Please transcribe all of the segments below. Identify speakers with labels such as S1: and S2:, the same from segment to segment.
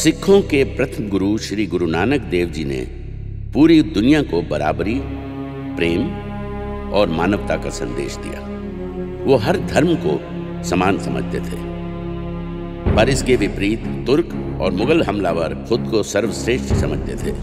S1: सिखों के प्रथम गुरु श्री गुरु नानक देव जी ने पूरी दुनिया को बराबरी, प्रेम और मानवता का संदेश दिया। वो हर धर्म को समान समझते थे, पर इसके विपरीत तुर्क और मुगल हमलावर खुद को सर्वश्रेष्ठ समझते थे।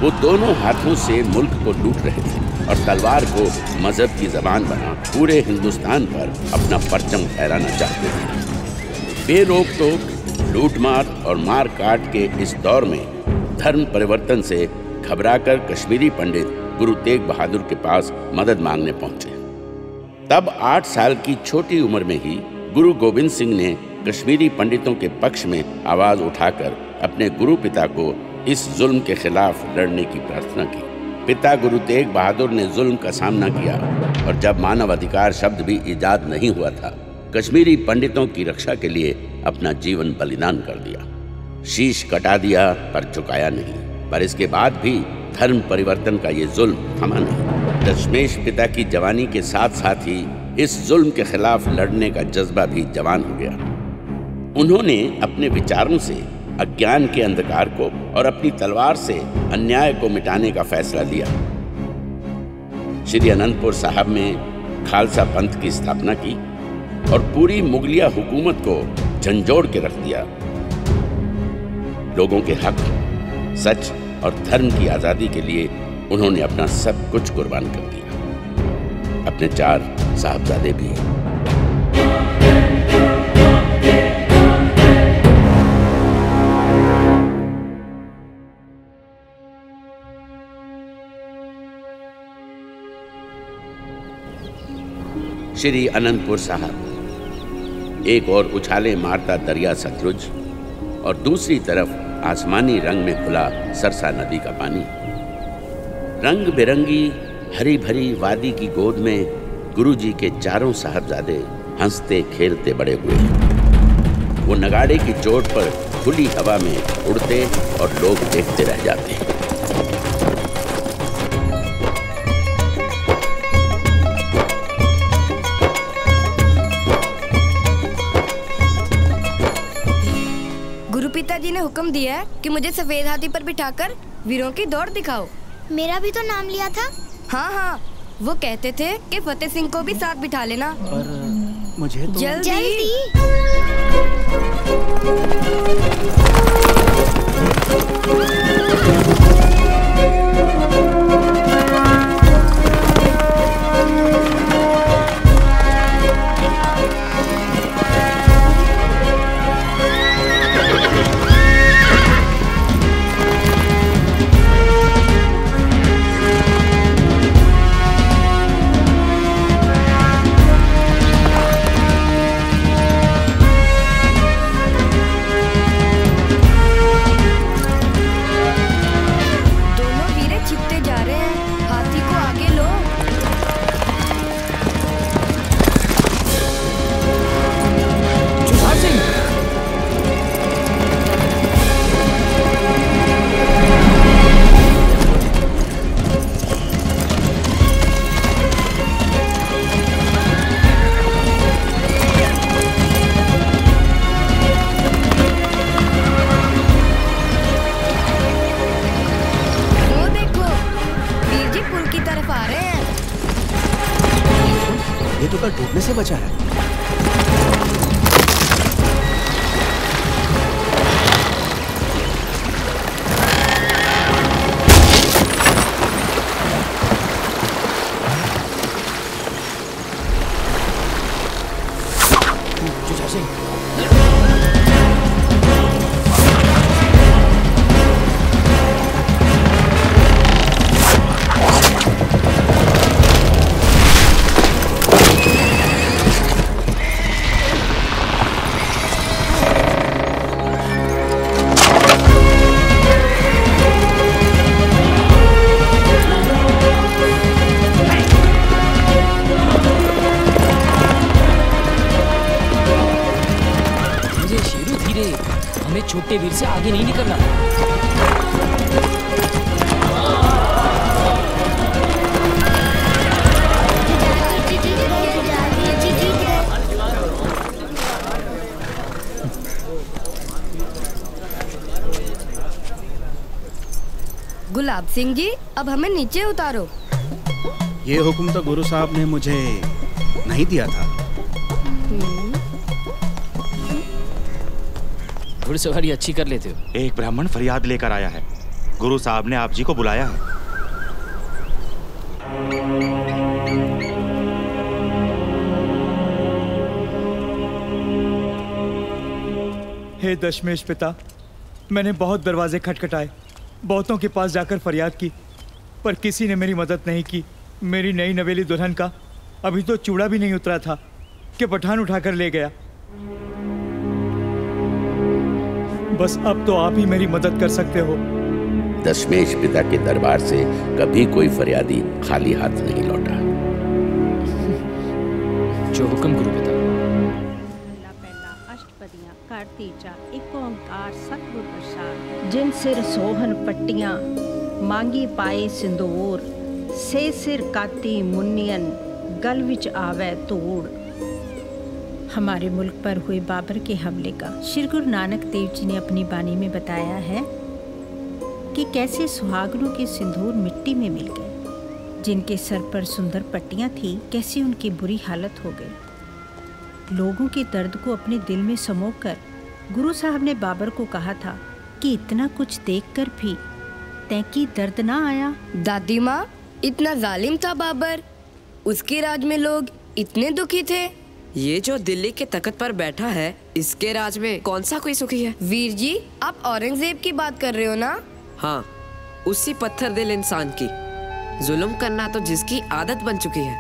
S1: वो दोनों हाथों से मुल्क को लूट रहे थे और तलवार को मजहब की जबान बना पूरे हिंदुस्तान पर अपना परचम फहराना चाहते थे। बेरोक टोक लूटमार और मार काट के इस दौर में धर्म परिवर्तन से घबराकर कश्मीरी पंडित गुरु तेग बहादुर के पास मदद मांगने पहुंचे। तब 8 साल की छोटी उम्र में ही गुरु गोविंद सिंह ने कश्मीरी पंडितों के पक्ष में आवाज उठाकर अपने गुरु पिता को इस जुल्म के खिलाफ लड़ने की प्रार्थना की। पिता गुरु तेग बहादुर ने जुल्म का सामना किया और जब मानव अधिकार शब्द भी इजाद नहीं हुआ था, कश्मीरी पंडितों की रक्षा के लिए अपना जीवन बलिदान कर दिया। शीश कटा दिया पर झुकाया नहीं। पर इसके बाद भी धर्म परिवर्तन का ये जुल्म थमा नहीं। दशमेश पिता की जवानी के साथ साथ ही इस जुल्म के खिलाफ लड़ने का जज्बा भी जवान हो गया। उन्होंने अपने विचारों से अज्ञान के अंधकार को और अपनी तलवार से अन्याय को मिटाने का फैसला लिया। श्री अनंतपुर साहब में खालसा पंथ की स्थापना की और पूरी मुगलिया हुकूमत को झंझोड़ के रख दिया। लोगों के हक, सच और धर्म की आजादी के लिए उन्होंने अपना सब कुछ कुर्बान कर दिया, अपने 4 साहबजादे भी। श्री अनंतपुर साहब एक और उछाले मारता दरिया सतलुज और दूसरी तरफ आसमानी रंग में खुला सरसा नदी का पानी। रंग बिरंगी हरी भरी वादी की गोद में गुरुजी के 4 साहबजादे हंसते खेलते बड़े हुए। वो नगाड़े की चोट पर खुली हवा में उड़ते और लोग देखते रह जाते।
S2: पिताजी ने हुक्म दिया है कि मुझे सफेद हाथी पर बिठाकर वीरों की दौड़ दिखाओ।
S3: मेरा भी तो नाम लिया था।
S2: हाँ, वो कहते थे कि फतेह सिंह को भी साथ बिठा लेना।
S4: पर मुझे तो
S3: जल्दी।
S4: डूबने से बचा है।
S5: छोटे वीर से आगे नहीं निकलना।
S2: गुलाब सिंह जी, अब हमें नीचे उतारो।
S4: ये हुक्म तो गुरु साहब ने मुझे नहीं दिया था।
S5: घुड़सवारी अच्छी कर लेते हो।
S6: एक ब्राह्मण फरियाद लेकर आया है। गुरु साहब ने आप जी को बुलाया है।
S7: हे दशमेश पिता, मैंने बहुत दरवाजे खटखटाए, बहुतों के पास जाकर फरियाद की, पर किसी ने मेरी मदद नहीं की। मेरी नई नवेली दुल्हन का अभी तो चूड़ा भी नहीं उतरा था कि पठान उठाकर ले गया। बस अब तो आप ही मेरी मदद कर सकते हो।
S1: दशमेश पिता के दरबार से कभी कोई फरियादी खाली हाथ नहीं लौटा।
S5: जो हुक्म गुरु पिता।
S8: पहला अष्टपदियां कार्तीचा एक ओंकार सतगुर प्रसाद। जिन सिर सोहन पट्टियां मांगी पाए सिंदूर, से सिर काती मुन्नियन गल विच आवे तूड़। हमारे मुल्क पर हुए बाबर के हमले का श्री गुरु नानक देव जी ने अपनी बानी में बताया है कि कैसे सुहागनों के सिंदूर मिट्टी में मिल गए। जिनके सर पर सुंदर पट्टियां थी, कैसी उनकी बुरी हालत हो गई। लोगों के दर्द को अपने दिल में समोकर गुरु साहब ने बाबर को कहा था कि इतना कुछ देखकर भी तैकी दर्द ना आया।
S2: दादी माँ, इतना जालिम था बाबर? उसके राज में लोग इतने दुखी थे?
S9: ये जो दिल्ली के तख्त पर बैठा है, इसके राज में कौन सा कोई सुखी है?
S2: वीर जी, आप औरंगजेब की बात कर रहे हो ना?
S9: हाँ, उसी पत्थर दिल इंसान की। जुल्म करना तो जिसकी आदत बन चुकी है।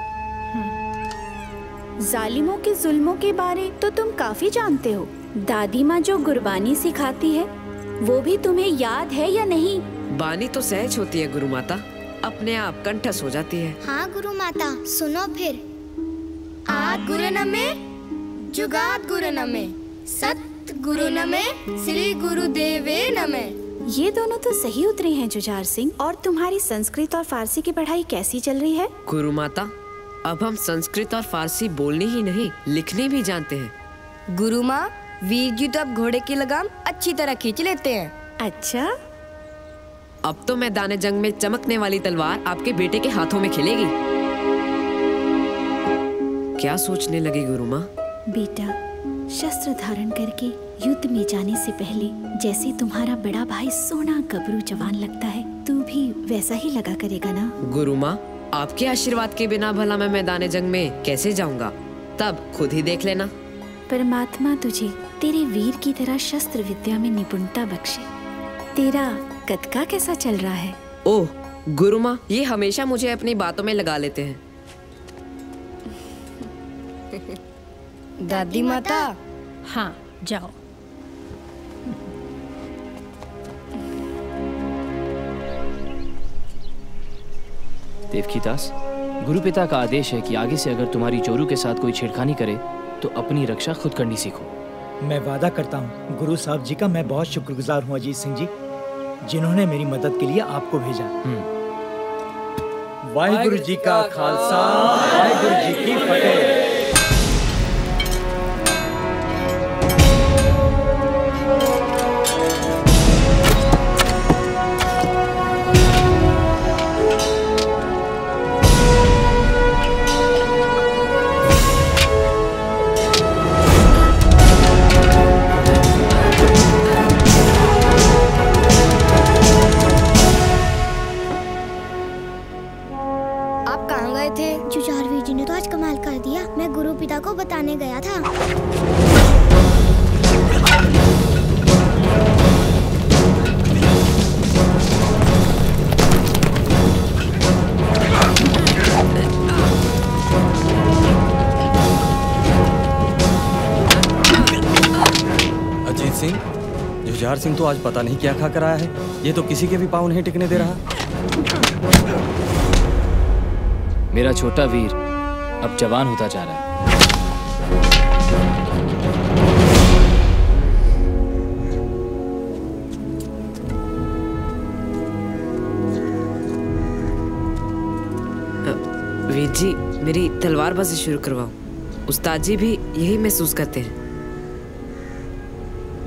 S10: जालिमों के जुल्मों के बारे तो तुम काफी जानते हो। दादी माँ जो गुरबानी सिखाती है, वो भी तुम्हें याद है या नहीं?
S9: बानी तो सहज होती है गुरु माता, अपने आप कंठस्थ हो जाती है।
S3: हाँ गुरु माता, सुनो फिर।
S2: आद गुरु नमे, जुगाद गुरु नमे, सत गुरु नमे, श्री गुरुदेवे नमे।
S10: ये दोनों तो सही उतरे हैं जुझार सिंह। और तुम्हारी संस्कृत और फारसी की पढ़ाई कैसी चल रही है?
S9: गुरु माता, अब हम संस्कृत और फारसी बोलनी ही नहीं, लिखने भी जानते हैं।
S2: गुरु माँ, वीर जी तो अब घोड़े की लगाम अच्छी तरह खींच लेते हैं।
S10: अच्छा,
S9: अब तो मैदान जंग में चमकने वाली तलवार आपके बेटे के हाथों में खिलेगी। क्या सोचने लगी गुरु माँ?
S10: बेटा, शस्त्र धारण करके युद्ध में जाने से पहले जैसे तुम्हारा बड़ा भाई सोना गबरू जवान लगता है, तू भी वैसा ही लगा करेगा ना?
S9: गुरु माँ, आपके आशीर्वाद के बिना भला मैं मैदान जंग में कैसे जाऊंगा? तब खुद ही देख लेना।
S10: परमात्मा तुझे तेरे वीर की तरह शस्त्र विद्या में निपुणता बख्शे। तेरा कदका कैसा चल रहा है?
S9: ओह गुरु माँ, ये हमेशा मुझे अपनी बातों में लगा लेते हैं।
S2: दादी माता।
S8: हाँ, जाओ।
S5: देवकीदास, गुरु पिता का आदेश है कि आगे से अगर तुम्हारी चोरू के साथ कोई छेड़खानी करे तो अपनी रक्षा खुद करनी सीखो।
S7: मैं वादा करता हूँ गुरु साहब जी का मैं बहुत शुक्रगुजार हूँ अजीत सिंह जी, जिन्होंने मेरी मदद के लिए आपको भेजा। वाहिगुरु जी का खालसा, वाहिगुरु जी की फतेह।
S3: जुझार वीर जी ने तो आज कमाल कर दिया। मैं गुरु पिता को बताने गया था।
S11: अजीत सिंह, जुझार सिंह तो आज पता नहीं क्या खा कर आया है। ये तो किसी के भी पाँव नहीं टिकने दे रहा।
S5: मेरा छोटा वीर अब जवान होता जा रहा है।
S9: वीर जी, मेरी तलवारबाजी शुरू करवाओ। उस्ताद जी भी यही महसूस करते हैं।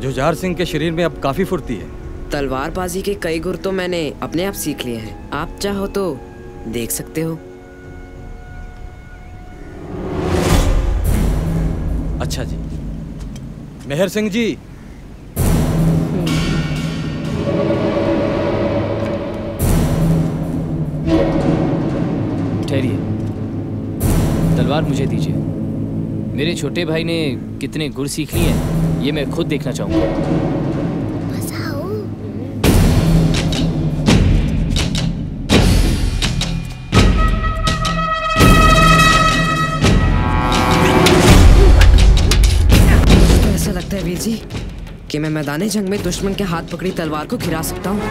S11: जुझार सिंह के शरीर में अब काफी फुर्ती है।
S9: तलवारबाजी के कई गुर तो मैंने अपने आप सीख लिए हैं। आप चाहो तो देख सकते हो।
S11: अच्छा जी। मेहर सिंह जी।
S5: ठहरिए, तलवार मुझे दीजिए। मेरे छोटे भाई ने कितने गुर सीख लिए हैं ये मैं खुद देखना चाहूंगा।
S9: तो ऐसा लगता है वीर जी कि मैं मैदाने जंग में दुश्मन के हाथ पकड़ी तलवार को गिरा सकता हूँ।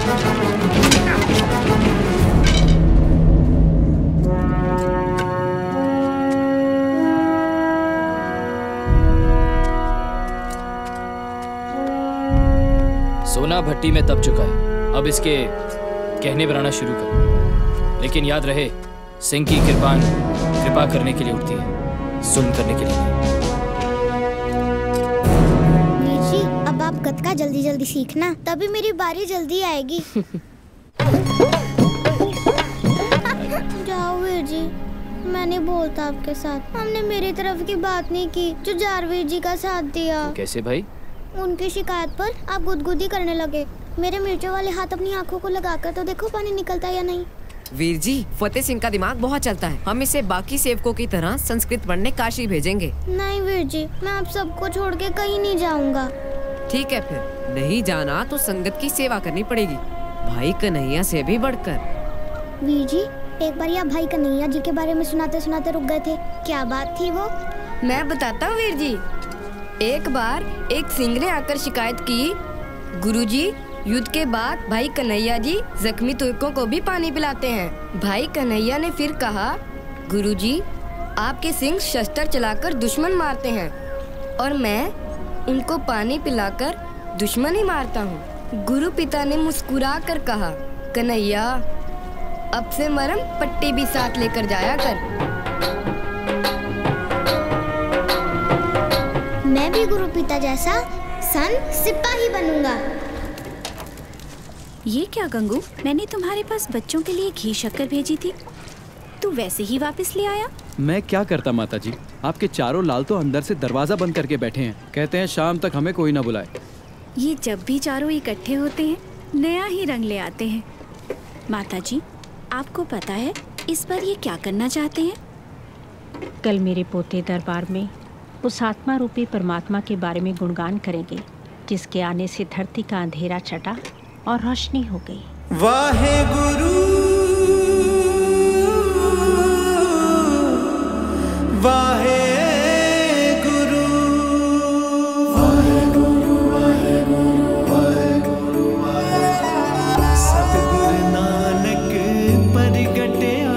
S5: सोना भट्टी में तप चुका है, अब इसके कहने बनाना शुरू कर। लेकिन याद रहे, सिंह की कृपा करने के लिए उठती है, जुल्म करने के लिए नहीं।
S3: वीर जी, अब आप गतका जल्दी जल्दी सीखना, तभी मेरी बारी जल्दी आएगी। जाओ वीर जी, मैं नहीं बोलता आपके साथ। हमने मेरी तरफ की बात नहीं की जो जारवीर जी का साथ दिया।
S5: कैसे भाई?
S3: उनकी शिकायत पर आप गुदगुदी करने लगे। मेरे मिर्चों वाले हाथ अपनी आंखों को लगाकर तो देखो पानी निकलता है या नहीं।
S9: वीर जी, फतेह सिंह का दिमाग बहुत चलता है। हम इसे बाकी सेवकों की तरह संस्कृत पढ़ने काशी भेजेंगे।
S3: नहीं वीर जी, मैं आप सबको छोड़ के कहीं नहीं जाऊंगा।
S9: ठीक है, फिर नहीं जाना तो संगत की सेवा करनी पड़ेगी, भाई कन्हैया से भी बढ़कर।
S3: वीर जी, एक बार आप भाई कन्हैया जी के बारे में सुनाते सुनाते रुक गए थे, क्या बात थी वो?
S2: मैं बताता हूँ वीर जी। एक बार एक सिंह ने आकर शिकायत की, गुरुजी, युद्ध के बाद भाई कन्हैया जी जख्मी तुर्कों को भी पानी पिलाते हैं। भाई कन्हैया ने फिर कहा, गुरुजी, आपके सिंह शस्त्र चलाकर दुश्मन मारते हैं और मैं उनको पानी पिलाकर दुश्मन ही मारता हूँ। गुरु पिता ने मुस्कुरा कर कहा, कन्हैया, अब से मरम पट्टी भी साथ लेकर जाया कर।
S3: मैं भी गुरु पिता जैसा सन सिपाही बनूंगा।
S10: ये क्या गंगू, मैंने तुम्हारे पास बच्चों के लिए घी शक्कर भेजी थी, तू वैसे ही वापस ले आया?
S11: मैं क्या करता माता जी, आपके चारों लाल तो अंदर से दरवाजा बंद करके बैठे हैं, कहते हैं शाम तक हमें कोई ना बुलाए।
S10: ये जब भी चारों इकट्ठे होते हैं नया ही रंग ले आते हैं। माता जी, आपको पता है इस बार ये क्या करना चाहते हैं?
S8: कल मेरे पोते दरबार में उस आत्मा रूपी परमात्मा के बारे में गुणगान करेंगे, जिसके आने से धरती का अंधेरा छटा और रोशनी हो गई।
S12: वाहे गुरु वाहे गुरु वाहे गुरु वाहे गुरु वाहे गुरु वाहे सतगुरु नानक परगटिया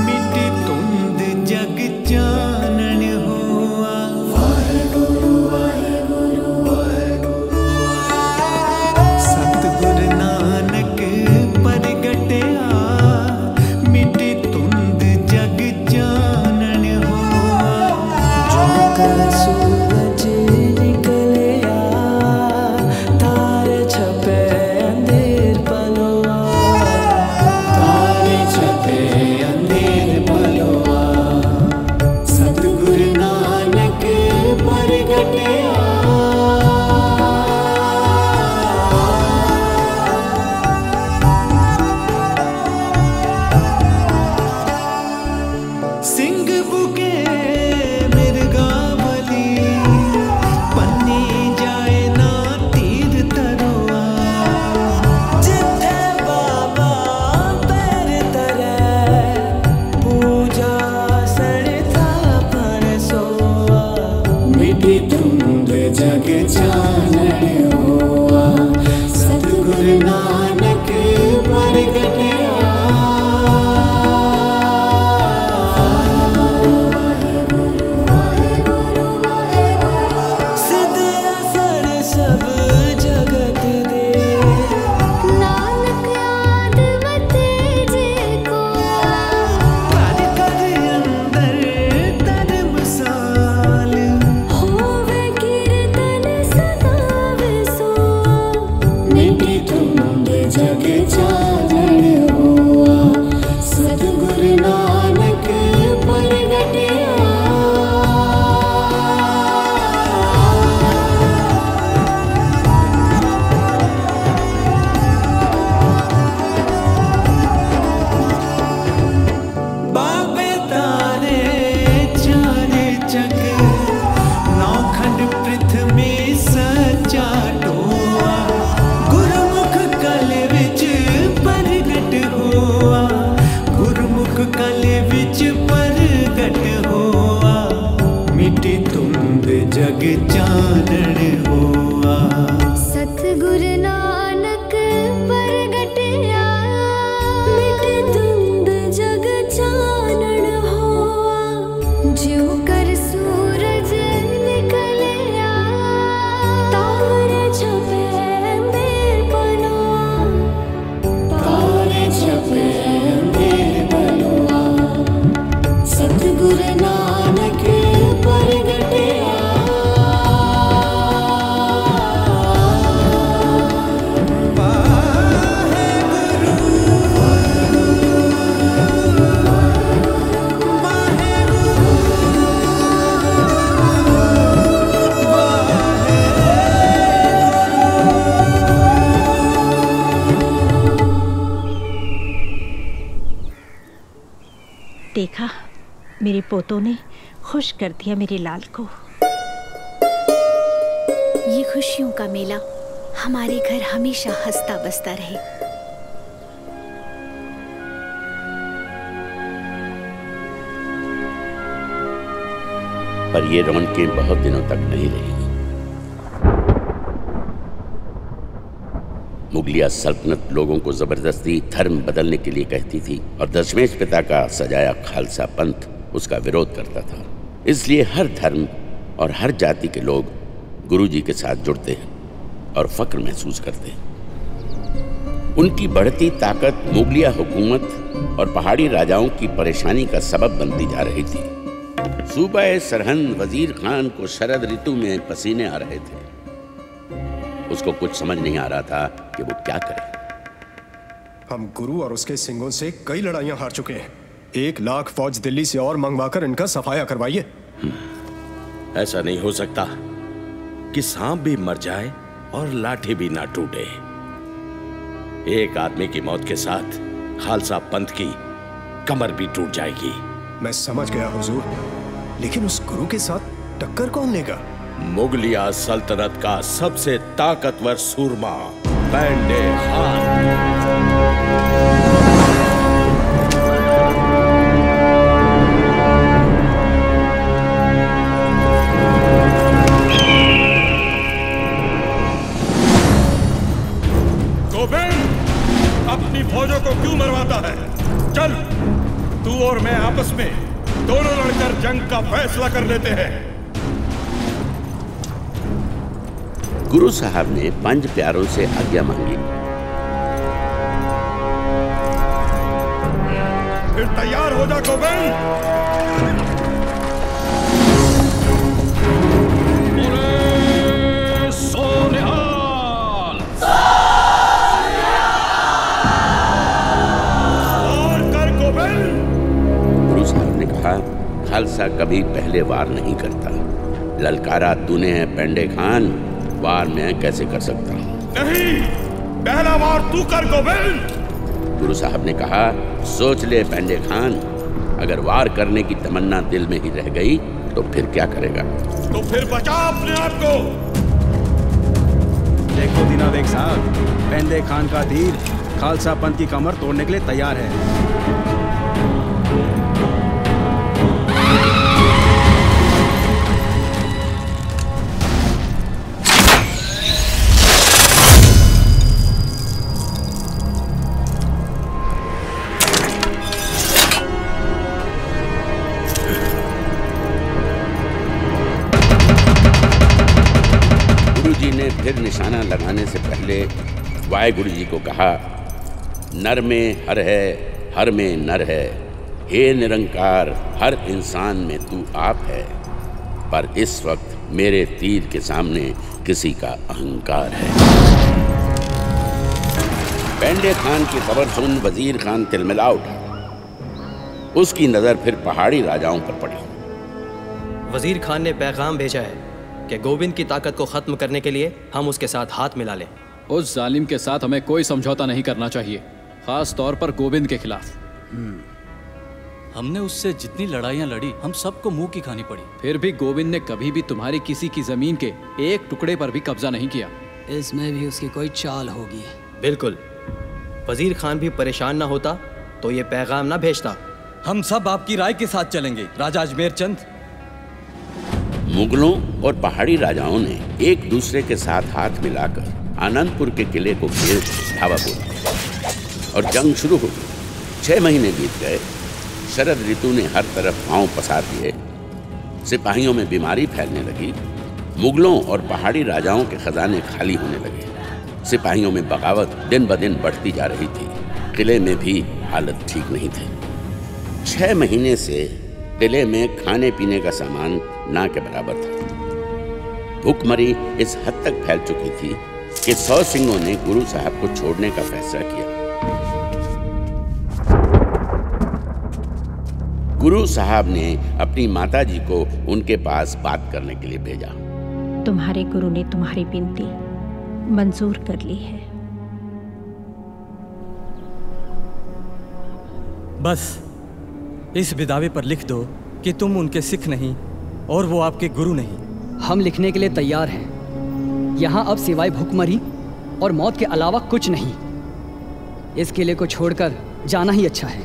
S12: मिटी तुंद जग जानन हुआ। वाहे गुरु वाहे गुरु वाहे गुरु वाहे
S8: देखा, मेरे पोतों ने खुश कर दिया मेरे लाल को।
S10: ये खुशियों का मेला हमारे घर हमेशा हंसता बसता रहे।
S1: पर ये रौनकें बहुत दिनों तक नहीं रही। मुगलिया सल्तनत लोगों को जबरदस्ती धर्म बदलने के लिए कहती थी और दशमेश पिता का सजाया खालसा पंथ उसका विरोध करता था। इसलिए हर धर्म और हर जाति के लोग गुरुजी के साथ जुड़ते हैं और फक्र महसूस करते हैं। उनकी बढ़ती ताकत मुगलिया हुकूमत और पहाड़ी राजाओं की परेशानी का सबब बनती जा रही थी। सूबा सरहंद वजीर खान को शरद ऋतु में पसीने आ रहे थे। उसको कुछ समझ नहीं आ रहा था कि वो क्या करे।
S13: हम गुरु और उसके सिंगों से कई लड़ाइयां हार चुके हैं। 1 लाख फौज दिल्ली से और मंगवाकर इनका सफाया करवाइए।
S14: ऐसा नहीं हो सकता कि सांप भी मर जाए और लाठी भी ना टूटे। एक आदमी की मौत के साथ खालसा पंथ की कमर भी टूट जाएगी।
S13: मैं समझ गया हुजूर, लेकिन उस गुरु के साथ टक्कर कौन लेगा?
S14: मुगलिया सल्तनत का सबसे ताकतवर सूरमा पेंडे खान।
S15: गोविंद, अपनी फौजों को क्यों मरवाता है? चल, तू और मैं आपस में दोनों लड़कर जंग का फैसला कर लेते हैं।
S1: गुरु साहब ने 5 प्यारों से आज्ञा मांगी।
S15: फिर तैयार हो जा गोविंद।
S1: गुरु साहब ने कहा, खालसा कभी पहले वार नहीं करता। ललकारा तूने है पेंडे खान, वार मैं कैसे कर सकता हूँ?
S15: नहीं, पहला वार तू कर गोविंद।
S1: गुरु साहब ने कहा, सोच ले पेंडे खान, अगर वार करने की तमन्ना दिल में ही रह गई तो फिर क्या करेगा?
S15: तो फिर बचा अपने आप को।
S4: देखो दीना बेग साहब, पेंडे खान का तीर खालसा पंथ की कमर तोड़ने के लिए तैयार है।
S1: फिर निशाना लगाने से पहले वाहेगुरु जी को कहा, नर में हर है, हर में नर है। हे निरंकार, हर इंसान में तू आप है, पर इस वक्त मेरे तीर के सामने किसी का अहंकार है। पेंडे खान की खबर सुन वजीर खान तिलमिला उठा। उसकी नजर फिर पहाड़ी राजाओं पर पड़ी।
S11: वजीर खान ने पैगाम भेजा है कि गोविंद की ताकत को खत्म करने के लिए हम उसके साथ हाथ मिला लें।
S5: उस जालिम के साथ हमें कोई समझौता नहीं करना चाहिए, खास तौर पर गोविंद के खिलाफ।
S16: हमने उससे जितनी लड़ाइयां लड़ी, हम सबको मुंह की खानी पड़ी।
S5: फिर भी गोविंद ने कभी भी तुम्हारी किसी की जमीन के एक टुकड़े पर भी कब्जा नहीं किया।
S17: इसमें भी उसकी कोई चाल होगी।
S11: बिल्कुल, वजीर खान भी परेशान ना होता तो ये पैगाम ना भेजता। हम सब आपकी राय के साथ चलेंगे राजा अजमेर चंद।
S1: मुगलों और पहाड़ी राजाओं ने एक दूसरे के साथ हाथ मिलाकर आनंदपुर के किले को घेर धावा बोला और जंग शुरू हो गई। 6 महीने बीत गए। शरद ऋतु ने हर तरफ पांव पसार दिए। सिपाहियों में बीमारी फैलने लगी। मुगलों और पहाड़ी राजाओं के खजाने खाली होने लगे। सिपाहियों में बगावत दिन ब दिन बढ़ती जा रही थी। किले में भी हालत ठीक नहीं थी। 6 महीने से किले में खाने पीने का सामान ना के बराबर था। भूखमरी इस हद तक फैल चुकी थी कि 100 सिंहों ने गुरु साहब को छोड़ने का फैसला किया। गुरु साहब ने अपनी माताजी को उनके पास बात करने के लिए भेजा।
S8: तुम्हारे गुरु ने तुम्हारी विनती मंजूर कर ली है।
S11: बस इस बिदावे पर लिख दो कि तुम उनके सिख नहीं और वो आपके गुरु नहीं।
S17: हम लिखने के लिए तैयार हैं। यहाँ अब सिवाय भूखमरी और मौत के अलावा कुछ नहीं। इस किले को छोड़कर जाना ही अच्छा है।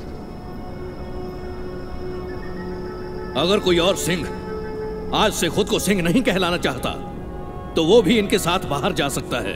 S18: अगर कोई और सिंह आज से खुद को सिंह नहीं कहलाना चाहता तो वो भी इनके साथ बाहर जा सकता है।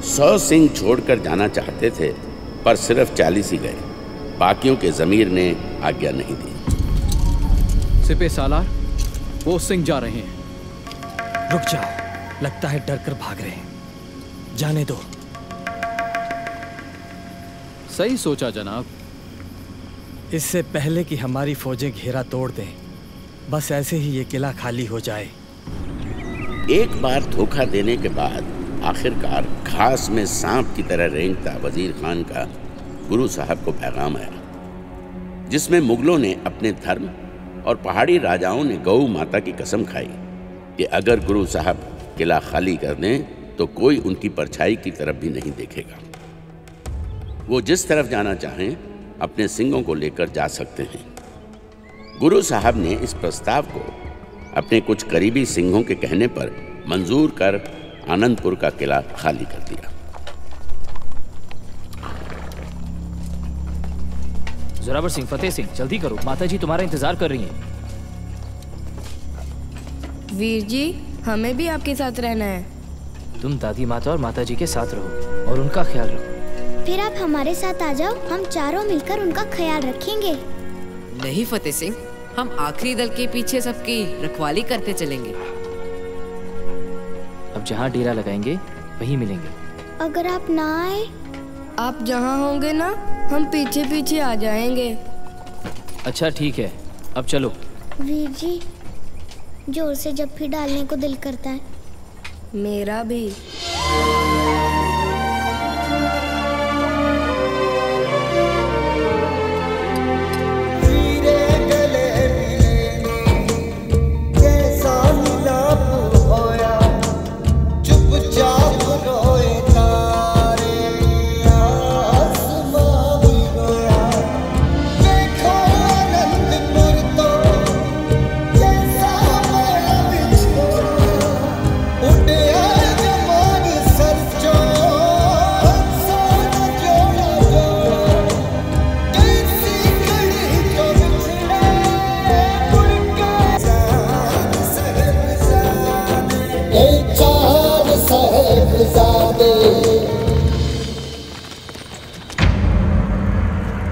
S1: सौ सिंह छोड़कर जाना चाहते थे पर सिर्फ 40 ही गए। बाकियों के ज़मीर ने आज्ञा नहीं दी।
S16: सिपे सालार, वो सिंह जा रहे हैं।
S11: रुक जाओ, लगता है डर कर भाग रहे हैं। जाने दो।
S16: सही सोचा जनाब।
S11: इससे पहले कि हमारी फौजें घेरा तोड़ दें, बस ऐसे ही ये किला खाली हो जाए।
S1: एक बार धोखा देने के बाद आखिरकार घास में सांप की तरह रेंगता वजीर खान का गुरु साहब को पैगाम आया, जिसमें मुगलों ने अपने धर्म और पहाड़ी राजाओं ने गौ माता की कसम खाई कि अगर गुरु साहब किला खाली कर दें तो कोई उनकी परछाई की तरफ भी नहीं देखेगा। वो जिस तरफ जाना चाहें अपने सिंगों को लेकर जा सकते हैं। गुरु साहब ने इस प्रस्ताव को अपने कुछ करीबी सिंहों के कहने पर मंजूर कर आनंदपुर का किला खाली कर दिया।
S5: जोरावर सिंह, फतेह सिंह, जल्दी करो, माताजी तुम्हारा इंतजार कर रही हैं।
S2: वीर जी, हमें भी आपके साथ रहना है।
S5: तुम दादी माता और माताजी के साथ रहो और उनका ख्याल रखो।
S3: फिर आप हमारे साथ आ जाओ, हम चारों मिलकर उनका ख्याल रखेंगे।
S9: नहीं फतेह सिंह, हम आखिरी दल के पीछे सबकी रखवाली करते चलेंगे।
S5: अब जहाँ डेरा लगाएंगे वहीं मिलेंगे।
S3: अगर आप ना आए?
S2: आप जहाँ होंगे ना, हम पीछे पीछे आ जाएंगे।
S5: अच्छा ठीक है, अब चलो।
S3: वीर जी, जोर से जप्फी डालने को दिल करता है।
S2: मेरा भी।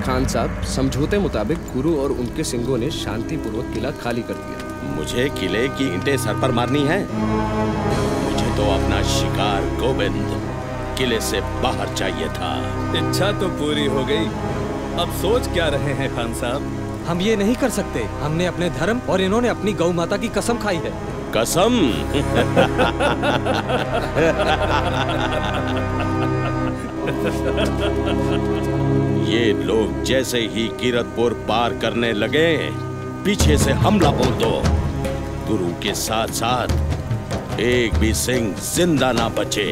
S19: खान साहब, समझौते मुताबिक गुरु और उनके सिंगों ने शांतिपूर्वक किला खाली कर दिया।
S14: मुझे किले की ईंटें सर पर मारनी है? मुझे तो अपना शिकार गोविंद किले से बाहर चाहिए था।
S20: इच्छा तो पूरी हो गई, अब सोच क्या रहे हैं खान साहब?
S11: हम ये नहीं कर सकते। हमने अपने धर्म और इन्होंने अपनी गौ माता की कसम खाई है।
S14: कसम? ये लोग जैसे ही कीरतपुर पार करने लगे, पीछे से हमला बोल दो। गुरु के साथ साथ एक भी सिंह जिंदा ना बचे।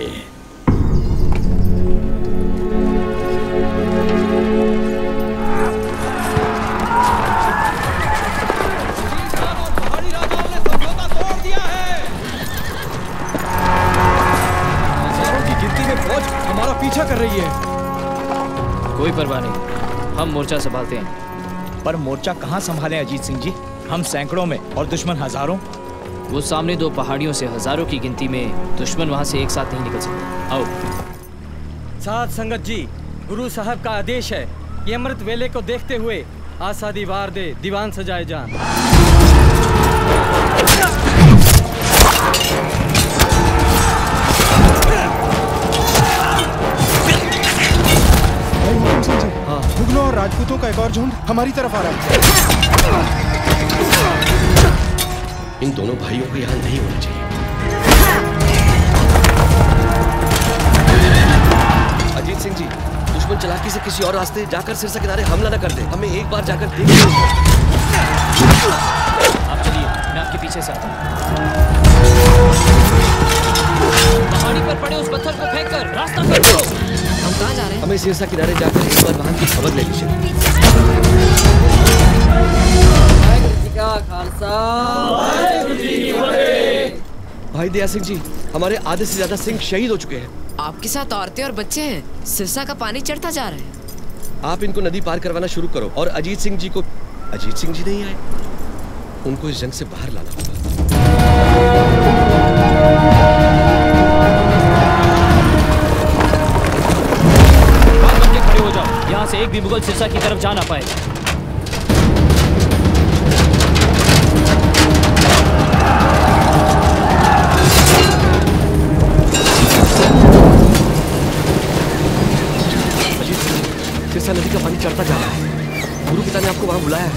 S7: पीछा कर रही है।
S5: कोई परवाह नहीं, हम मोर्चा संभालते हैं।
S7: पर मोर्चा कहाँ संभालें अजीत सिंह जी? हम सैकड़ों में और दुश्मन हजारों।
S5: वो सामने दो पहाड़ियों से हजारों की गिनती में दुश्मन वहाँ से एक साथ नहीं निकल सकते। आओ।
S11: साथ संगत जी, गुरु साहब का आदेश है कि अमृत वेले को देखते हुए आशा दीवार दे दीवान सजाए जान।
S13: मुगलों और राजपूतों का एक और झुंड हमारी तरफ आ रहा है।
S19: इन दोनों भाइयों को यहाँ नहीं होना चाहिए। अजीत सिंह जी, दुश्मन चालाकी से किसी और रास्ते जाकर सिरसा किनारे हमला न कर दे। हमें एक बार जाकर देख।
S5: आप चलिए, मैं आपके पीछे से आता हूँ। पहाड़ी पर पड़े उस पत्थर को फेंक कर रास्ता कर दो।
S9: हम कहाँ जा रहे हैं?
S19: हमें सिरसा किनारे जाकर एक बार वहां की खबर ले लीजिए। भाई दया सिंह जी, हमारे आधे से ज्यादा सिंह शहीद हो चुके हैं।
S9: आपके साथ औरतें और बच्चे हैं। सिरसा का पानी चढ़ता जा रहा है।
S19: आप इनको नदी पार करवाना शुरू करो और अजीत सिंह जी को। अजीत सिंह जी नहीं आए, उनको इस जंग से बाहर लाना होगा।
S5: खड़े हो जाओ, यहाँ से एक भी मुगल सिरसा की तरफ जा ना पाए।
S19: सिरसा नदी का पानी चढ़ता जा रहा है। गुरु पिता ने आपको वहां बुलाया है।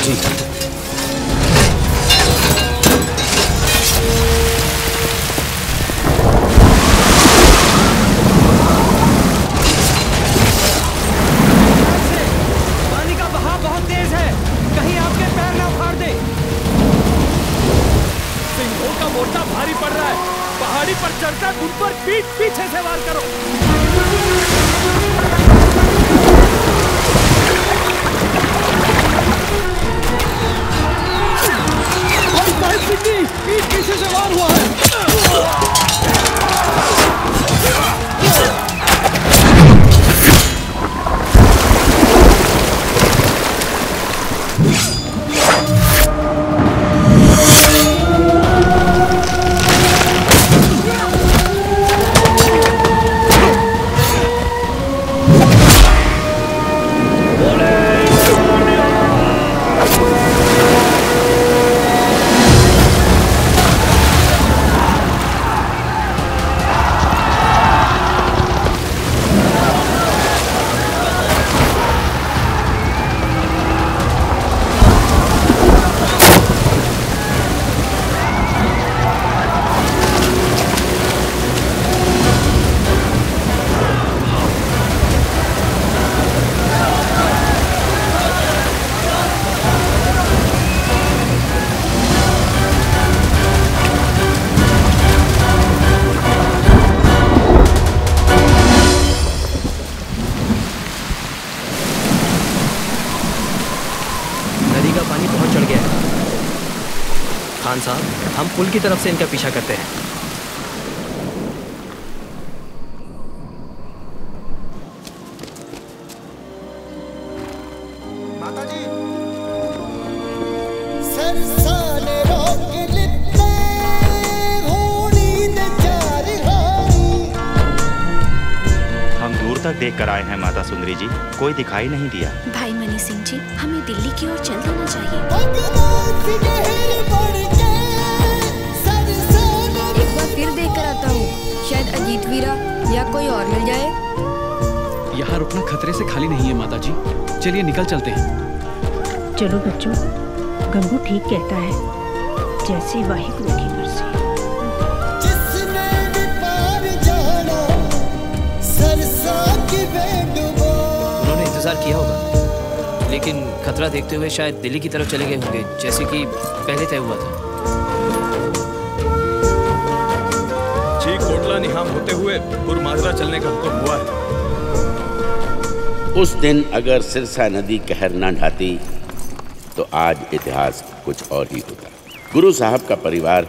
S19: जी।
S12: पानी का बहाव बहुत तेज है, कहीं आपके पैर ना उखाड़ दे। सिंहों का मोर्चा भारी पड़ रहा है। पहाड़ी पर चढ़कर उन पर पीछे से वार करो। पीछे से वार हुआ है।
S11: खान साहब, हम पुल की तरफ से इनका पीछा करते हैं।
S6: हम दूर तक देख कर आए हैं माता सुंदरी जी, कोई दिखाई नहीं दिया।
S10: भाई मनी सिंह जी, हमें दिल्ली की ओर चल देना चाहिए।
S2: एक बार फिर देख कर आता हूँ, शायद अजीत वीरा या कोई और मिल जाए।
S4: यहाँ रुकना खतरे से खाली नहीं है माता जी, चलिए निकल चलते हैं।
S8: चलो बच्चों, गंगू ठीक कहता है, जैसी वाहिगुरु की मर्जी।
S5: उन्होंने इंतजार किया होगा, लेकिन खतरा देखते हुए शायद दिल्ली की तरफ चले गए होंगे, जैसे कि पहले तय हुआ था।
S20: जी, कोटला निहाम होते हुए पुरमाजरा चलने का हुक्म हुआ है।
S1: उस दिन अगर सिरसा नदी कहर न ढाती तो आज इतिहास कुछ और ही होता। गुरु साहब का परिवार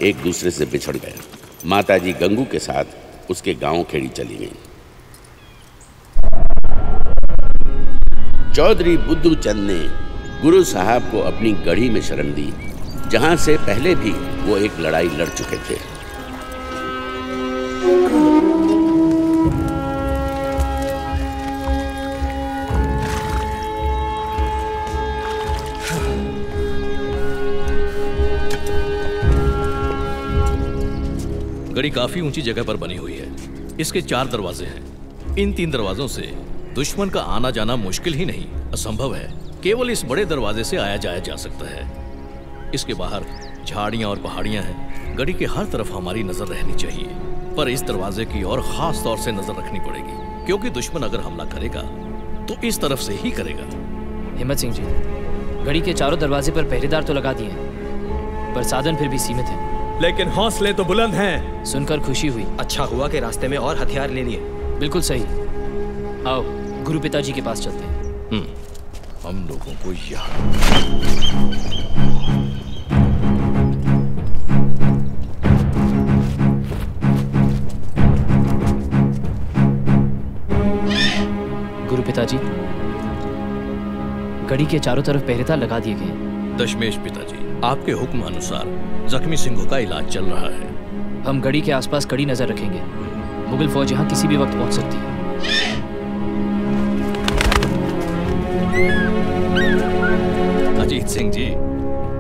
S1: एक दूसरे से बिछड़ गया। माताजी गंगू के साथ उसके गांव खेड़ी चली गई। चौधरी बुद्धू चंद ने गुरु साहब को अपनी गढ़ी में शरण दी, जहां से पहले भी वो एक लड़ाई लड़ चुके थे।
S18: गढ़ी काफी ऊंची जगह पर बनी हुई है। इसके 4 दरवाजे हैं। इन 3 दरवाजों से दुश्मन का आना जाना मुश्किल ही नहीं, असंभव है। केवल इस बड़े दरवाजे से आया जाया जा सकता है। इसके बाहर झाड़ियां और पहाड़ियां हैं। गढ़ी के हर तरफ हमारी नजर रहनी चाहिए। पर इस दरवाजे की ओर खास तौर से नजर रखनी पड़ेगी, क्योंकि दुश्मन अगर हमला करेगा तो इस तरफ से ही करेगा।
S5: हिम्मत सिंह जी, गढ़ी के चारों दरवाजे पर पहरेदार तो लगा दिए हैं, पर साधन फिर भी सीमित है।
S20: लेकिन हौसले तो बुलंद हैं।
S5: सुनकर खुशी हुई।
S11: अच्छा हुआ कि रास्ते में और हथियार ले लिए।
S5: बिल्कुल सही। आओ गुरु पिताजी के पास चलते हैं।
S14: हम लोगों को यहाँ
S5: गुरु पिताजी, गढ़ी के चारों तरफ पहरेदार लगा दिए गए हैं।
S18: दशमेश पिताजी, आपके हुक्म अनुसार जख्मी सिंहों का इलाज चल रहा है।
S5: हम गढ़ी के आसपास कड़ी नजर रखेंगे। मुगल फौज यहाँ किसी भी वक्त पहुंच सकती है।
S18: अजीत सिंह जी,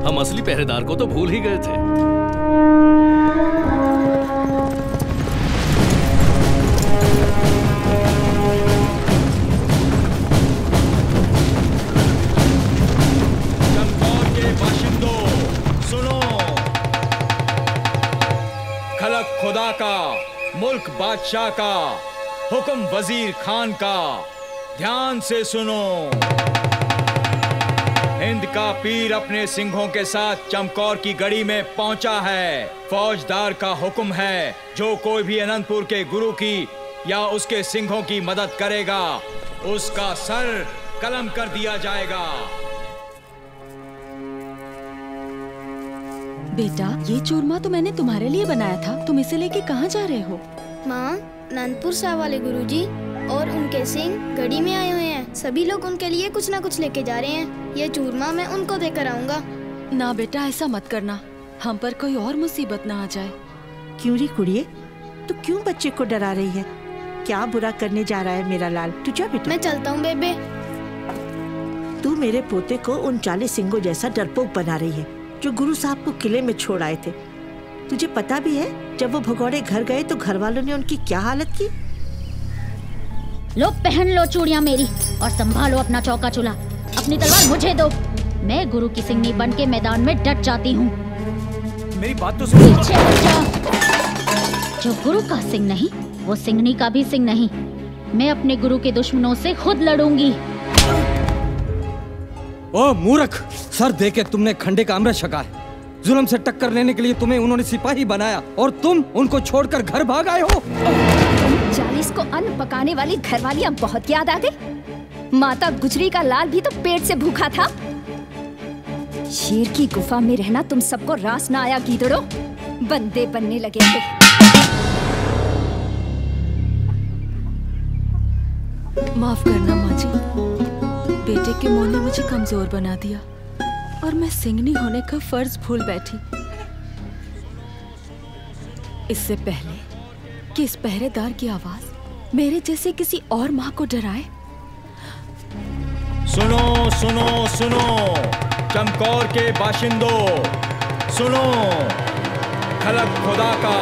S18: हम असली पहरेदार को तो भूल ही गए थे।
S7: चमकौर के बाशिंदों, सुनो। खलक खुदा का, मुल्क बादशाह का, हुक्म वजीर खान का, ध्यान से सुनो। हिंद का पीर अपने सिंहों के साथ चमकौर की गढ़ी में पहुंचा है। फौजदार का हुक्म है, जो कोई भी अनंतपुर के गुरु की या उसके सिंहों की मदद करेगा, उसका सर कलम कर दिया जाएगा।
S21: बेटा, ये चूरमा तो मैंने तुम्हारे लिए बनाया था। तुम इसे लेके कहाँ जा रहे हो?
S3: माँ, अनंतपुर साहब वाले गुरुजी और उनके सिंह गढ़ी में आए हुए हैं। सभी लोग उनके लिए कुछ ना कुछ लेके जा रहे हैं। ये चूरमा मैं उनको देकर आऊंगा।
S21: ना बेटा, ऐसा मत करना, हम पर कोई और मुसीबत ना आ जाए।
S22: क्यों री कुड़िए, तू क्यों बच्चे को डरा रही है? क्या बुरा करने जा रहा है मेरा लाल? तू जा बेटा।
S3: मैं चलता हूँ बेबे।
S22: तू मेरे पोते को 39 सिंगों जैसा डरपोक बना रही है, जो गुरु साहब को किले में छोड़ आए थे। तुझे पता भी है जब वो भगौड़े घर गए तो घर वालों ने उनकी क्या हालत की?
S23: लो पहन लो चूड़ियाँ मेरी और संभालो अपना चौका चूल्हा। अपनी तलवार मुझे दो। मैं गुरु की सिंगनी बन के मैदान में डट जाती हूँ।
S7: मेरी बात तो सुनो।
S23: पीछे हट जा। जो गुरु का सिंह नहीं, वो सिंगनी का भी सिंह नहीं। मैं अपने गुरु के दुश्मनों से खुद लड़ूंगी।
S11: ओ मूर्ख, सर दे के तुमने खंडे का अमृत छका है। जुल्म से टक्कर लेने के लिए तुम्हें उन्होंने सिपाही बनाया और तुम उनको छोड़कर घर भाग आए हो।
S10: 40 को अन्न पकाने वाली घरवालियां बहुत याद आ गई। माता गुजरी का लाल भी तो पेट से भूखा था। शेर की गुफा में रहना तुम सबको रास ना आया गीदड़ो। बंदे बनने लगे थे।
S21: माफ करना माँ जी, बेटे के मोह ने मुझे कमजोर बना दिया और मैं सिंगनी होने का फर्ज भूल बैठी। इससे पहले कि इस पहरेदार की आवाज मेरे जैसे किसी और माँ को डराए।
S7: सुनो सुनो सुनो, चमकौर के बाशिंदों, सुनो। खलक खुदा का,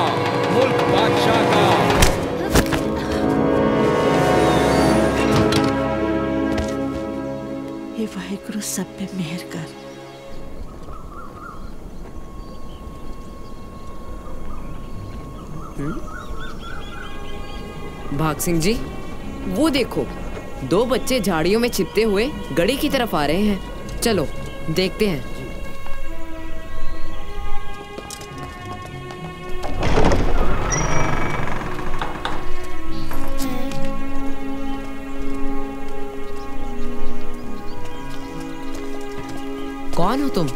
S7: मुल्क बादशाह का।
S22: हे वाहिगुरु, सब पे मेहर कर।
S9: भाग सिंह जी, वो देखो, 2 बच्चे झाड़ियों में छिपते हुए गढ़ी की तरफ आ रहे हैं। चलो देखते हैं। कौन हो तुम?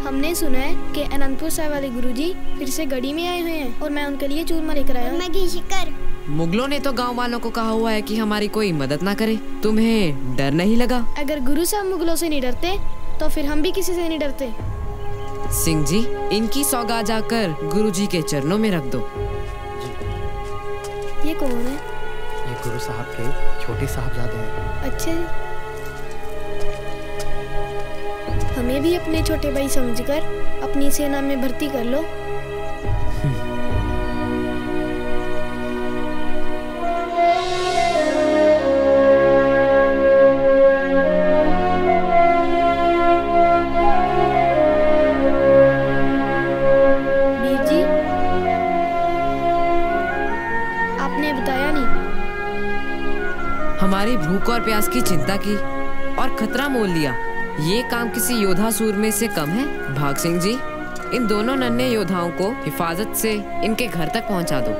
S3: हमने सुना है कि अनंतपुर साहब वाले गुरुजी फिर से गढ़ी में आए हुए हैं और मैं उनके लिए चूरमा लेकर आया हूँ। मैं घी शिकर।
S9: मुगलों ने तो गांव वालों को कहा हुआ है कि हमारी कोई मदद ना करे। तुम्हें डर नहीं लगा?
S3: अगर गुरु साहब मुगलों से नहीं डरते तो फिर हम भी किसी से नहीं डरते।
S9: सिंह जी, इनकी सौगात जाकर गुरुजी के चरणों में रख दो।
S3: ये कौन है?
S24: ये गुरु साहब के छोटे साहबजादे हैं।
S3: अच्छा, हमें भी अपने छोटे भाई समझकर अपनी सेना में भर्ती कर लो।
S9: हमारी भूख और प्यास की चिंता की और खतरा मोल लिया। ये काम किसी योद्धा सूरमे से कम है? भाग सिंह जी, इन दोनों नन्हे योद्धाओं को हिफाजत से इनके घर तक पहुंचा दो।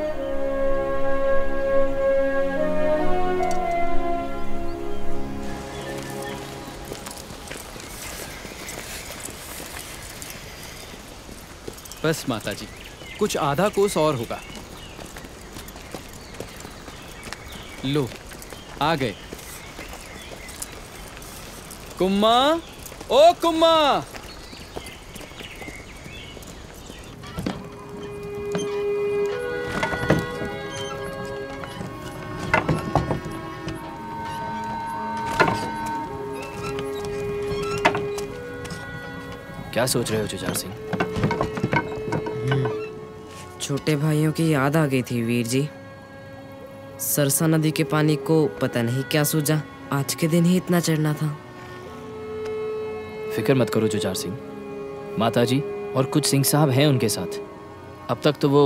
S24: बस माता जी, कुछ आधा कोस और होगा। लो, आ गए। कुम्मा, ओ कुम्मा!
S5: क्या सोच रहे हो जुझार सिंह?
S9: छोटे भाइयों की याद आ गई थी वीर जी। सरसा नदी के पानी को पता नहीं क्या सूझा, आज के दिन ही इतना चढ़ना था।
S5: फिक्र मत करो जुझार सिंह, माता जी और कुछ सिंह साहब हैं उनके साथ। अब तक तो वो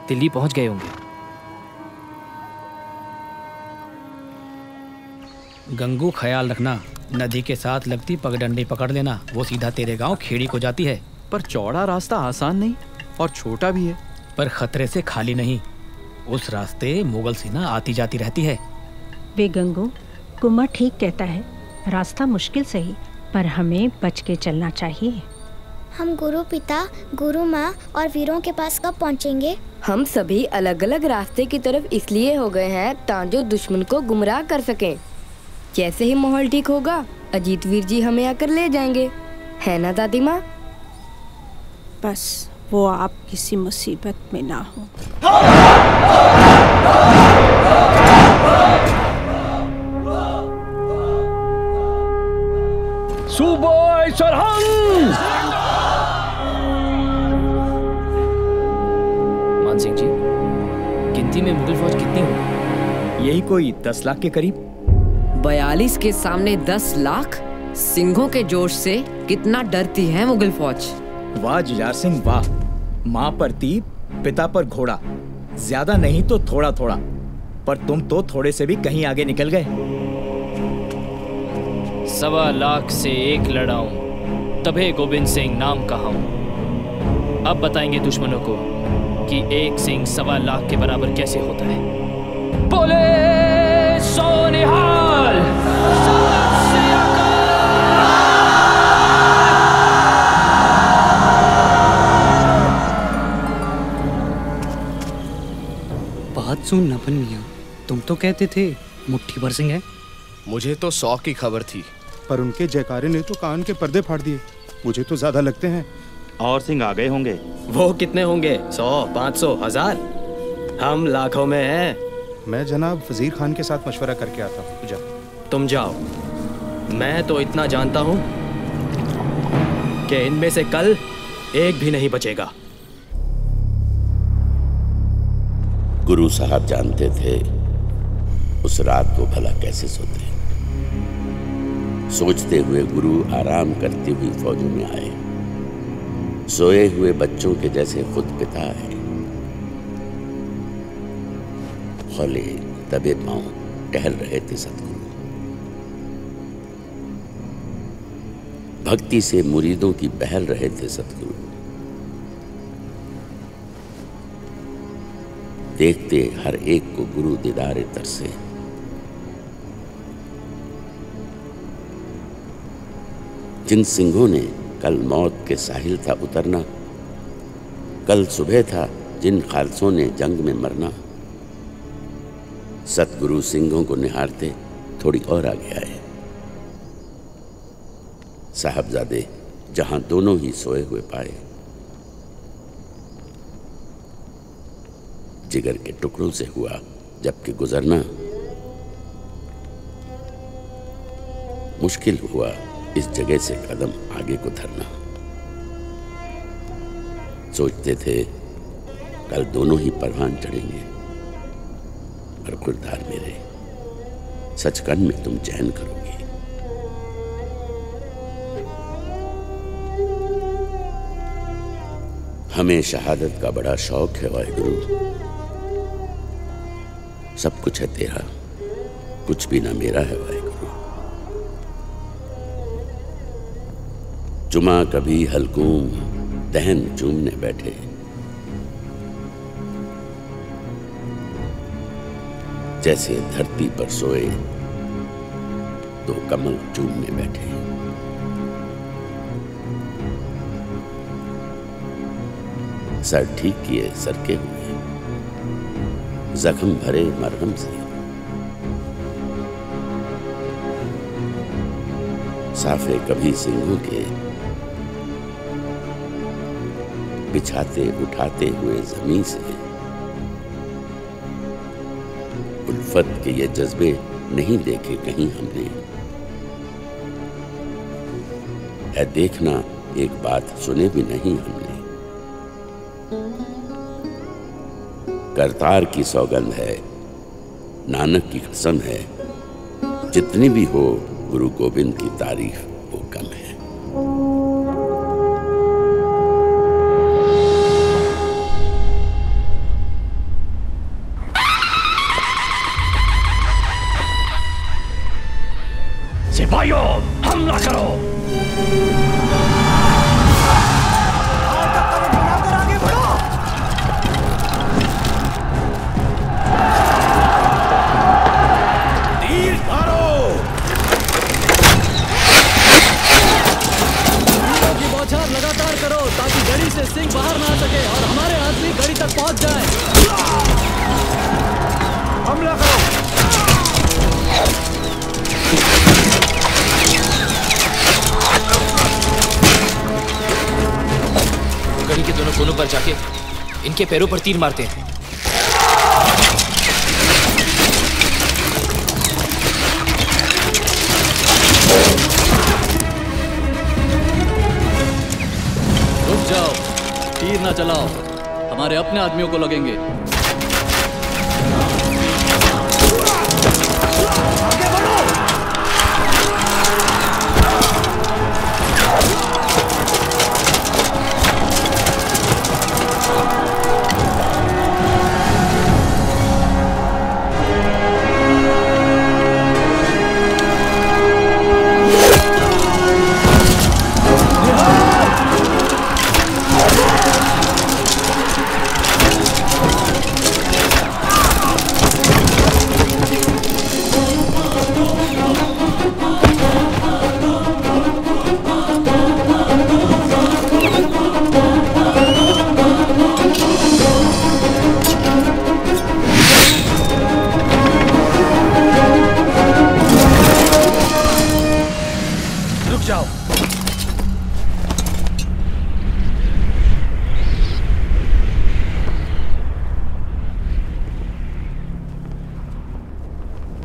S5: दिल्ली पहुंच गए होंगे।
S24: गंगू, ख्याल रखना, नदी के साथ लगती पगडंडी पकड़ लेना, वो सीधा तेरे गांव खेड़ी को जाती है। पर चौड़ा रास्ता आसान नहीं और छोटा भी है, पर खतरे से खाली नहीं। उस रास्ते मुगल सेना आती जाती रहती है।
S8: वे गंगू, कुमार ठीक कहता है, रास्ता मुश्किल सही, पर हमें बच के चलना चाहिए।
S3: हम गुरु पिता, गुरु माँ और वीरों के पास कब पहुँचेंगे?
S2: हम सभी अलग अलग रास्ते की तरफ इसलिए हो गए हैं ताकि दुश्मन को गुमराह कर सकें। जैसे ही माहौल ठीक होगा, अजीत वीर जी हमें आकर ले जाएंगे, है ना दादी माँ?
S8: बस वो आप किसी मुसीबत में ना हो।
S12: सुबह सरहंग!
S5: मान सिंह जी, गिनती में मुगल फौज कितनी होगी?
S7: यही कोई 10 लाख के करीब।
S9: 42 के सामने 10 लाख? सिंहों के जोश से कितना डरती है मुगल फौज।
S7: वाह जुझार सिंह वाह! माँ पर तीर, पिता पर घोड़ा, ज्यादा नहीं तो थोड़ा थोड़ा, पर तुम तो थोड़े से भी कहीं आगे निकल गए।
S5: 1.25 लाख से 1 लड़ाऊं, तबे गोविंद सिंह नाम कहाऊं। अब बताएंगे दुश्मनों को कि एक सिंह 1.25 लाख के बराबर कैसे होता है। बोले सोनिहाल!
S24: बात सुन नपन मियां, तुम तो कहते थे मुट्ठी भर सिंह है।
S13: मुझे तो 100 की खबर थी,
S15: पर उनके जयकारे ने तो कान के पर्दे फाड़ दिए। मुझे तो ज्यादा लगते हैं।
S6: और सिंह आ गए होंगे।
S16: वो कितने होंगे? 100, 500, 1000? हम लाखों में हैं।
S15: मैं जनाब वजीर खान के साथ मशवरा करके आता हूँ। जा।
S16: तुम जाओ, मैं तो इतना जानता हूँ कि इनमें से कल एक भी नहीं बचेगा।
S1: गुरु साहब जानते थे उस रात को भला कैसे सोते। सोचते हुए गुरु आराम करती हुई फौजों में आए, सोए हुए बच्चों के जैसे खुद पिता आए। खोले दबे पांव टहल रहे थे सतगुरु। भक्ति से मुरीदों की बहल रहे थे सतगुरु। देखते हर एक को गुरु दीदारे तरसे। जिन सिंहों ने कल मौत के साहिल था उतरना, कल सुबह था जिन खालसों ने जंग में मरना, सतगुरु सिंहों को निहारते थोड़ी और आगे आए। साहबजादे जहां दोनों ही सोए हुए पाए, जिगर के टुकड़ों से हुआ जबकि गुजरना मुश्किल हुआ, इस जगह से कदम आगे को धरना। सोचते थे कल दोनों ही परवान चढ़ेंगे, पर खुरदार मेरे सचकंद में तुम चैन करोगे। हमें शहादत का बड़ा शौक है, वाहिगुरु। सब कुछ है तेरा, पर तुझसे आगे बढ़ना। हमें शहादत का बड़ा शौक है, वाहिगुरु। सब कुछ है तेरा, पर तुझसे आगे बढ़ना। सब कुछ है तेरा, कुछ भी ना मेरा है वाहेगुरु। जुमा कभी हलकूम दहन चूमने बैठे, जैसे धरती पर सोए तो कमल चूमने बैठे। सर ठीक किए सरके हुए, जख्म भरे मरहम से, साफे कभी सिंहों के, बिछाते उठाते हुए जमीन से। उल्फत के ये जज्बे नहीं देखे कहीं हमने। है देखना एक बात सुने भी नहीं हमने। करतार की सौगंध है, नानक की कसम है, जितनी भी हो गुरु गोविंद की तारीफ वो कम है।
S12: सिपाहियों, हमला करो। आगे बढ़ो। तीर मारो।
S16: तीरों की बौछार लगातार करो ताकि गड़ी से सिंह बाहर ना आ सके और हमारे आदमी गड़ी तक पहुंच जाए।
S12: हमला करो।
S5: गड़ी के दोनों कोनों पर जाके इनके पैरों पर तीर मारते हैं।
S16: रुक जाओ, तीर ना चलाओ, हमारे अपने आदमियों को लगेंगे।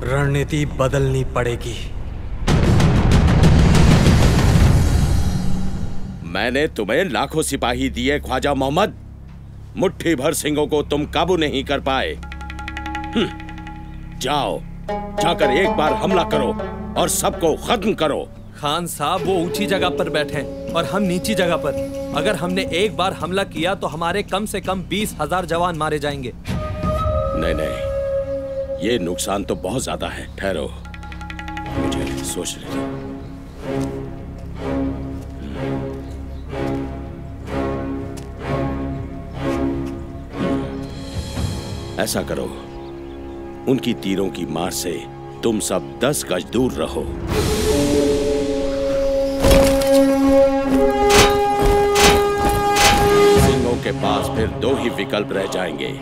S4: रणनीति बदलनी पड़ेगी।
S14: मैंने तुम्हें लाखों सिपाही दिए ख्वाजा मोहम्मद, मुट्ठी भर सिंहों को तुम काबू नहीं कर पाए। जाओ, जाकर एक बार हमला करो और सबको खत्म करो।
S4: खान साहब वो ऊंची जगह पर बैठे और हम नीची जगह पर। अगर हमने एक बार हमला किया तो हमारे कम से कम 20,000 जवान मारे जाएंगे।
S14: नहीं नहीं, ये नुकसान तो बहुत ज्यादा है। ठहरो, मुझे सोचने दो। ऐसा करो, उनकी तीरों की मार से तुम सब 10 गज दूर रहो। सिंहों के पास फिर 2 ही विकल्प रह जाएंगे।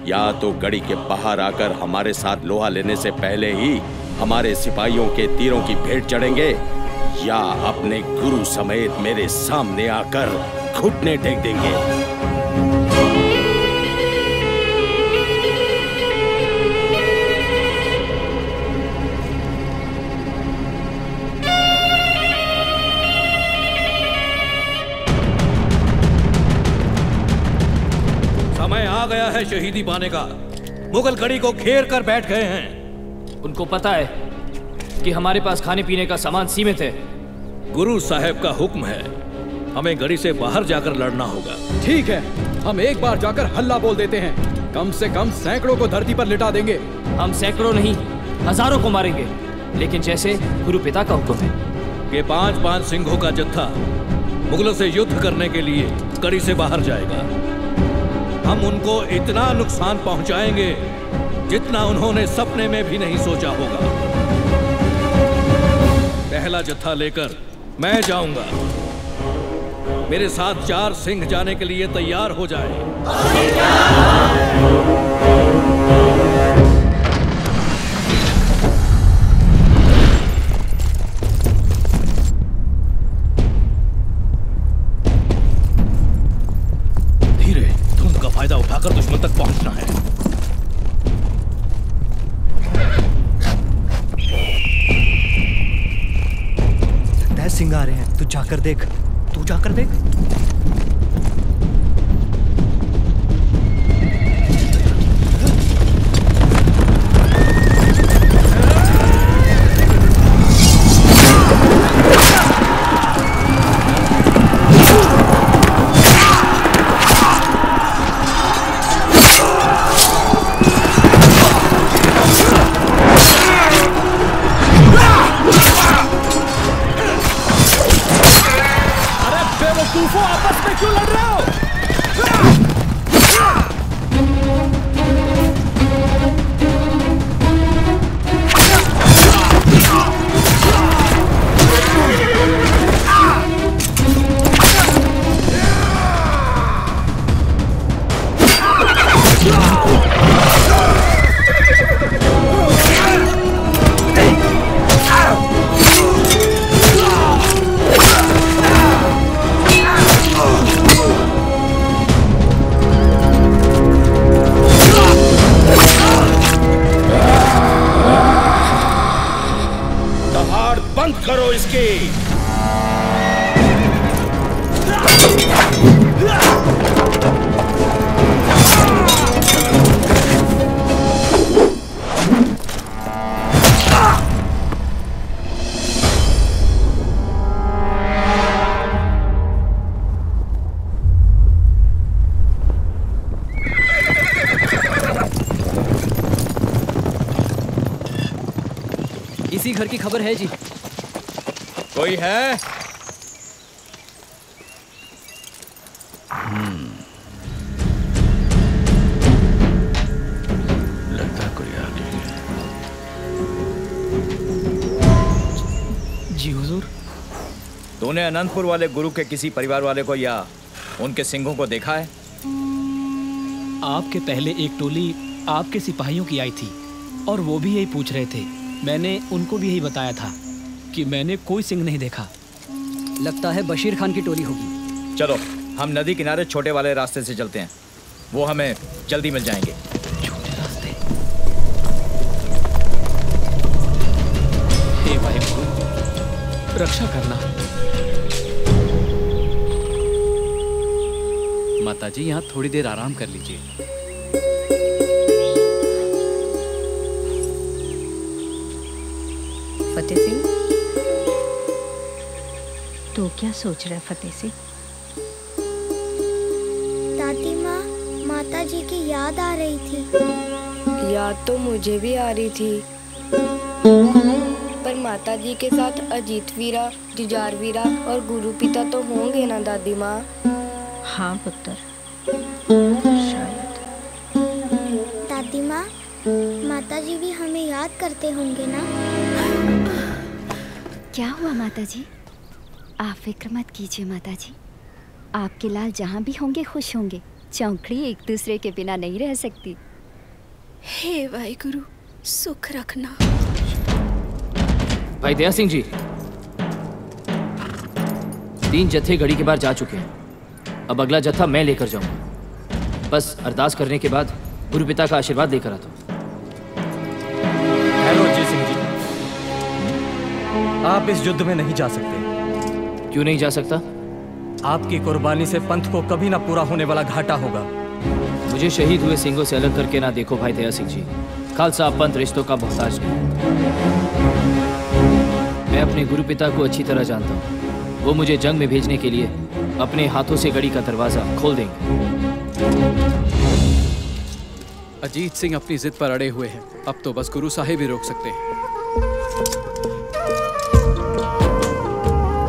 S14: या तो गड़ी के बाहर आकर हमारे साथ लोहा लेने से पहले ही हमारे सिपाहियों के तीरों की भेंट चढ़ेंगे, या अपने गुरु समेत मेरे सामने आकर घुटने टेक देंगे।
S18: समय आ गया है शहीदी पाने का। मुगल गड़ी को घेर कर बैठ गए हैं।
S5: उनको पता है कि हमारे पास खाने पीने का सामान सीमित है।
S18: गुरु साहब का हुक्म है, हमें गड़ी से बाहर जाकर लड़ना होगा।
S24: ठीक है, हम एक बार जाकर हल्ला बोल देते हैं। कम से कम सैकड़ों को धरती पर लिटा देंगे।
S5: हम सैकड़ों नहीं, हजारों को मारेंगे, लेकिन जैसे गुरु पिता का हुक्म है
S18: कि 5-5 सिंहों का जत्था मुगलों से युद्ध करने के लिए कड़ी से बाहर जाएगा। हम उनको इतना नुकसान पहुंचाएंगे जितना उन्होंने सपने में भी नहीं सोचा होगा। पहला जत्था लेकर मैं जाऊंगा। मेरे साथ 4 सिंह जाने के लिए तैयार हो जाए। धीरे, धुंध का फायदा उठाकर दुश्मन तक पहुंचना है।
S17: सिंह आ रहे हैं, तू जाकर देख, तू जाकर देख।
S12: आपस में क्यों लड़ रहे हो?
S14: करो इसकी।
S5: इसी घर की खबर है जी।
S4: कोई है?
S18: लगता कोई आ गया।
S5: जी हुजूर।
S19: तूने अनंतपुर वाले गुरु के किसी परिवार वाले को या उनके सिंहों को देखा है?
S24: आपके पहले एक टोली आपके सिपाहियों की आई थी और वो भी यही पूछ रहे थे। मैंने उनको भी यही बताया था कि मैंने कोई सिंह नहीं देखा।
S17: लगता है बशीर खान की टोली होगी।
S19: चलो हम नदी किनारे छोटे वाले रास्ते से चलते हैं, वो हमें जल्दी मिल जाएंगे।
S24: छोटे रास्ते। हे वाहिगुरु, रक्षा करना।
S5: माताजी यहाँ थोड़ी देर आराम कर लीजिए।
S10: फतेह सिंह,
S8: तो क्या सोच रहा है फतेह सिंह?
S3: दादी माँ, माता जी की याद आ रही थी।
S2: याद तो मुझे भी आ रही थी, पर माता जी के साथ अजीत वीरा, जुझार वीरा और गुरु पिता तो होंगे ना दादी माँ?
S8: हाँ पुत्र, शायद।
S3: दादी माँ, माता जी भी हमें याद करते होंगे ना?
S10: क्या हुआ माता जी? आप फिक्र मत कीजिए माता जी, आपके लाल जहाँ भी होंगे खुश होंगे। चौकड़ी एक दूसरे के बिना नहीं रह सकती।
S21: हे वाहिगुरु, सुख रखना।
S5: भाई दया सिंह जी, 3 जत्थे गढ़ी के बाहर जा चुके हैं। अब अगला जत्था मैं लेकर जाऊंगा। बस अरदास करने के बाद गुरु पिता का आशीर्वाद लेकर आता हूँ।
S17: हेलो जी सिंह जी, आप इस युद्ध में नहीं जा सकते।
S5: क्यों नहीं जा सकता?
S17: आपकी कुर्बानी से पंथ को कभी ना पूरा होने वाला घाटा होगा।
S5: मुझे शहीद हुए सिंहों से अलग करके ना देखो भाई दया सिंह जी। खालसा पंथ रिश्तों का मोहताज नहीं। मैं अपने गुरु पिता को अच्छी तरह जानता हूँ। वो मुझे जंग में भेजने के लिए अपने हाथों से गढ़ी का दरवाजा खोल देंगे।
S13: अजीत सिंह अपनी जिद पर अड़े हुए हैं। अब तो बस गुरु साहिब ही रोक सकते हैं।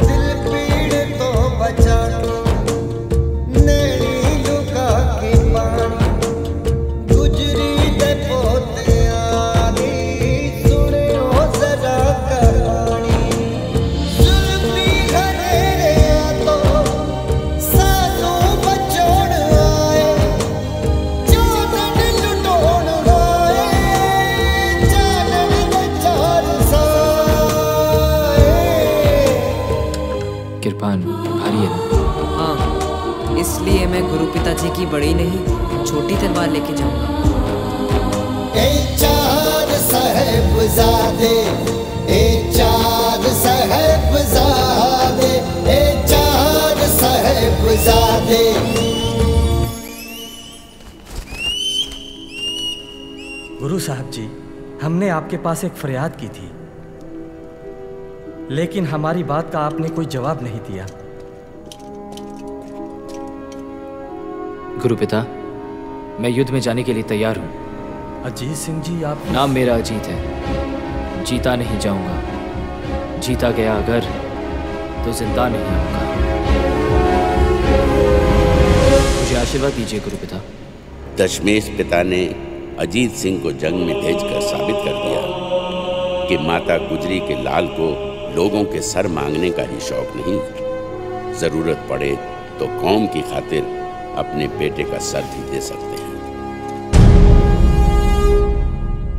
S11: दिल पीड़ तो बचा नेड़ी लुका के पानी गुजरी दे पोते आनी सुने हो जरा कहानी जुल्फी घरेरे तो सानू बचोड़ आए जोड़न लुटोड़ आए जानन दे चार साए।
S5: कृपान भारी है ना?
S9: हाँ, इसलिए मैं गुरु पिताजी की बड़ी नहीं छोटी तलवार लेके जाऊंगा।
S11: ए चार साहिबजादे, ए चार साहिबजादे, ए चार साहिबजादे।
S17: गुरु साहब जी, हमने आपके पास एक फरियाद की थी, लेकिन हमारी बात का आपने कोई जवाब नहीं दिया।
S5: गुरु पिता, मैं युद्ध में जाने के लिए तैयार हूँ।
S17: अजीत सिंह जी, आप
S5: नाम मेरा अजीत है। जीता नहीं जाऊंगा। जीता गया अगर तो जिंदा नहीं आऊंगा। मुझे आशीर्वाद दीजिए गुरु पिता।
S1: दशमेश पिता ने अजीत सिंह को जंग में भेजकर साबित कर दिया कि माता गुजरी के लाल को लोगों के सर मांगने का ही शौक नहीं, जरूरत पड़े तो कौम की खातिर अपने बेटे का सर भी दे सकते हैं।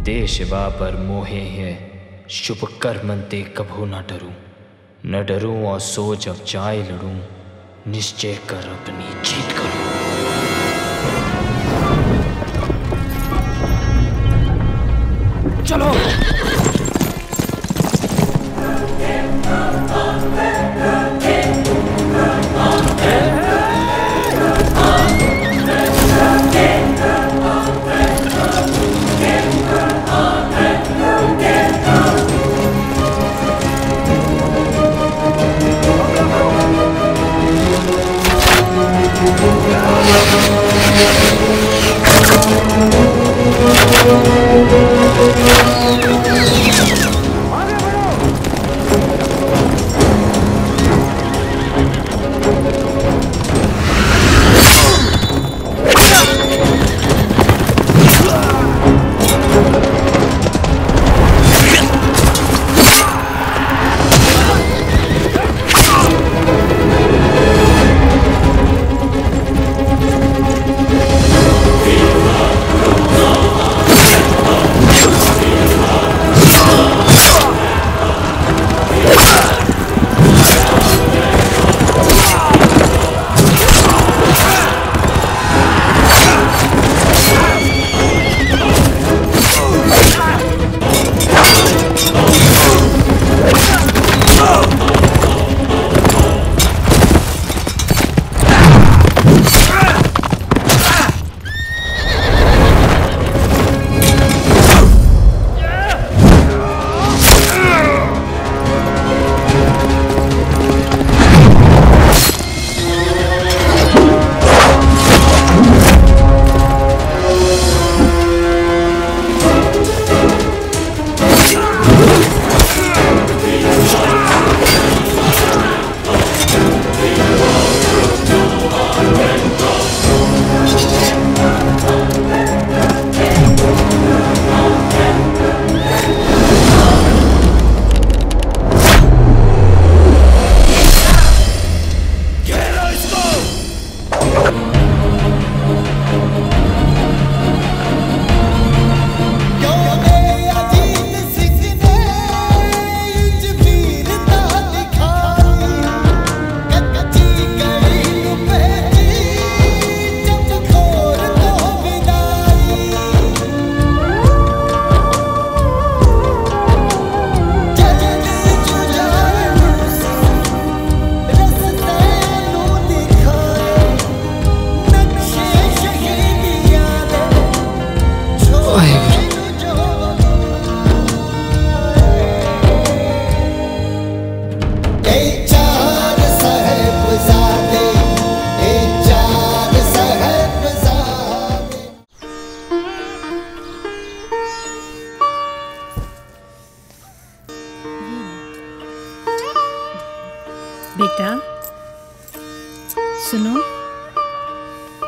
S5: देशवा पर मोहे है शुभ कर्मंते कभू न डरूं, न डरूं और सोच अब जाए लड़ूं, निश्चय कर अपनी जीत करूं। चलो
S11: Oh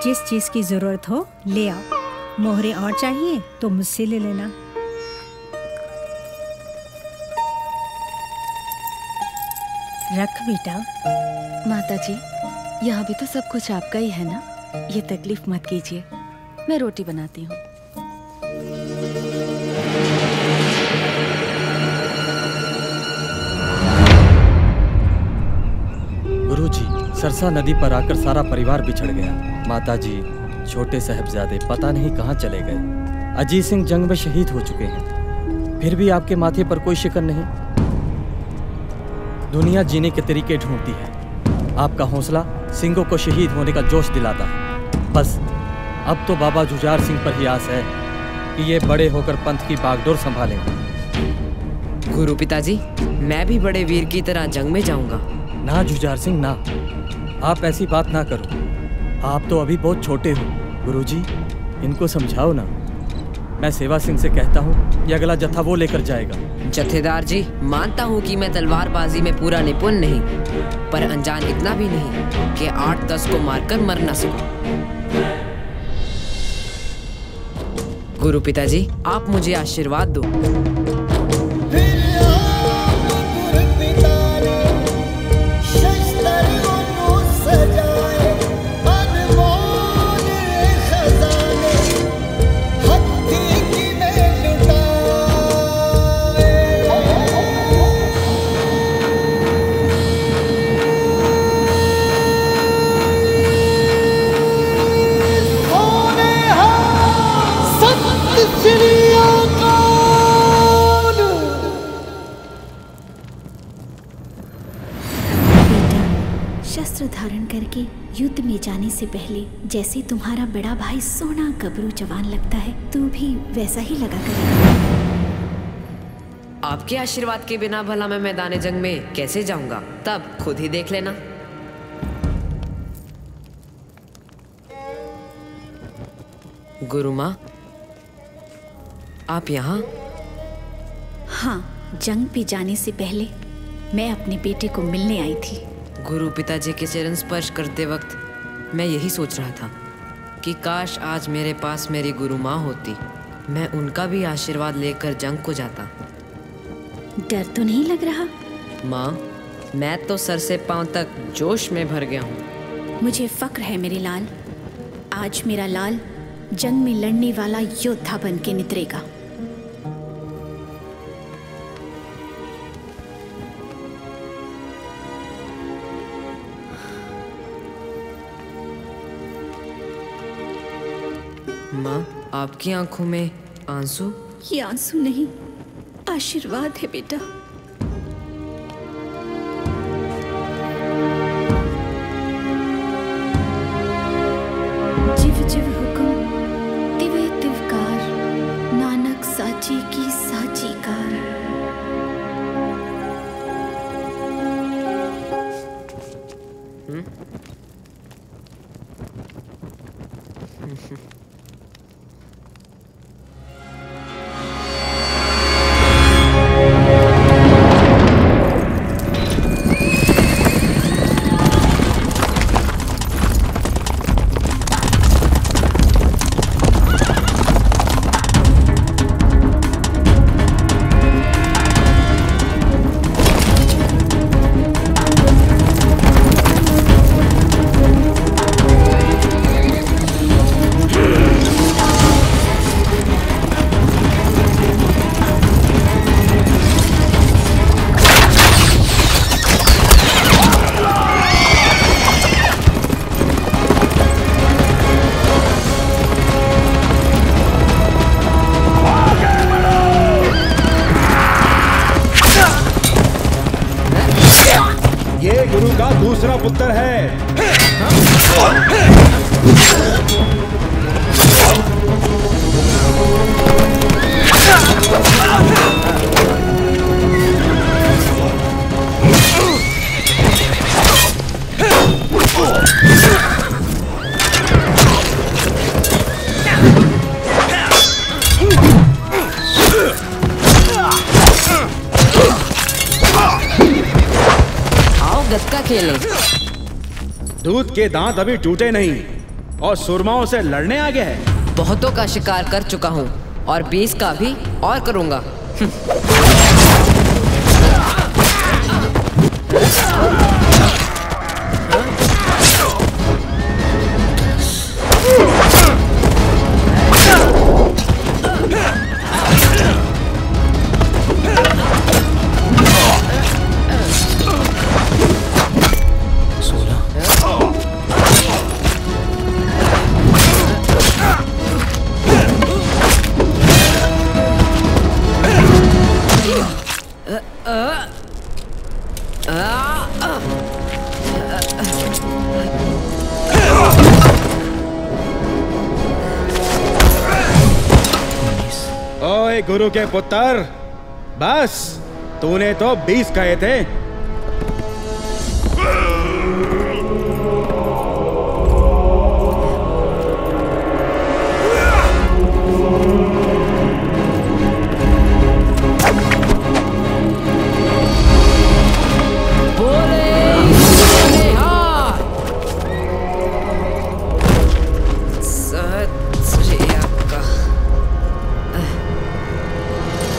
S7: जिस चीज की जरूरत हो ले आओ। मोहरे और चाहिए तो मुझसे ले लेना। रख बेटा।
S21: माता जी, यहाँ भी तो सब कुछ आपका ही है ना, ये तकलीफ मत कीजिए, मैं रोटी बनाती हूँ।
S16: गुरुजी, सरसा नदी पर आकर सारा परिवार बिछड़ गया। माताजी, छोटे साहबजादे पता नहीं कहाँ चले गए। अजीत सिंह जंग में शहीद हो चुके हैं, फिर भी आपके माथे पर कोई शिकन नहीं। दुनिया जीने के तरीके ढूंढती है, आपका हौसला सिंहों को शहीद होने का जोश दिलाता है। बस अब तो बाबा जुझार सिंह पर ही आस है कि ये बड़े होकर पंथ की बागडोर संभालेंगे।
S9: गुरु पिताजी, मैं भी बड़े वीर की तरह जंग में जाऊंगा।
S16: ना जुझार सिंह ना, आप ऐसी बात ना करो। आप तो अभी बहुत छोटे हो। गुरुजी, इनको समझाओ ना। मैं सेवा सिंह से कहता हूँ कि अगला जत्था वो लेकर जाएगा।
S9: जत्थेदार जी, मानता हूँ कि मैं तलवारबाजी में पूरा निपुण नहीं, पर अनजान इतना भी नहीं कि 8-10 को मारकर मर न सकूं। गुरु पिताजी, आप मुझे आशीर्वाद दो।
S10: शस्त्र धारण करके युद्ध में जाने से पहले जैसे तुम्हारा बड़ा भाई सोना गबरू जवान लगता है, तू भी वैसा ही लगा करेगा।
S9: आपके आशीर्वाद के बिना भला मैं मैदान जंग में कैसे जाऊंगा, तब खुद ही देख लेना। गुरु माँ, आप यहाँ?
S10: हाँ, जंग पे जाने से पहले मैं अपने बेटे को मिलने आई थी।
S9: गुरु पिताजी के चरण स्पर्श करते वक्त मैं यही सोच रहा था कि काश आज मेरे पास मेरी गुरु माँ होती, मैं उनका भी आशीर्वाद लेकर जंग को जाता।
S10: डर तो नहीं लग रहा?
S9: माँ, मैं तो सर से पांव तक जोश में भर गया हूँ।
S10: मुझे फक्र है मेरे लाल, आज मेरा लाल जंग में लड़ने वाला योद्धा बन के नितरेगा।
S9: माँ, आपकी आंखों में आंसू?
S10: ये आंसू नहीं, आशीर्वाद है बेटा। जिव जिव हुक्म तिवे तिवकार, नानक साची की साची कार।
S15: दूसरा पुत्र है।
S9: गत्का खेलें।
S15: दूध के दांत अभी टूटे नहीं,
S6: और सुरमाओं से लड़ने आ गया है।
S9: बहुतों का शिकार कर चुका हूँ और 20 का भी और करूँगा।
S6: ओए गुरु के पुत्र, बस तूने तो 20 कहे थे।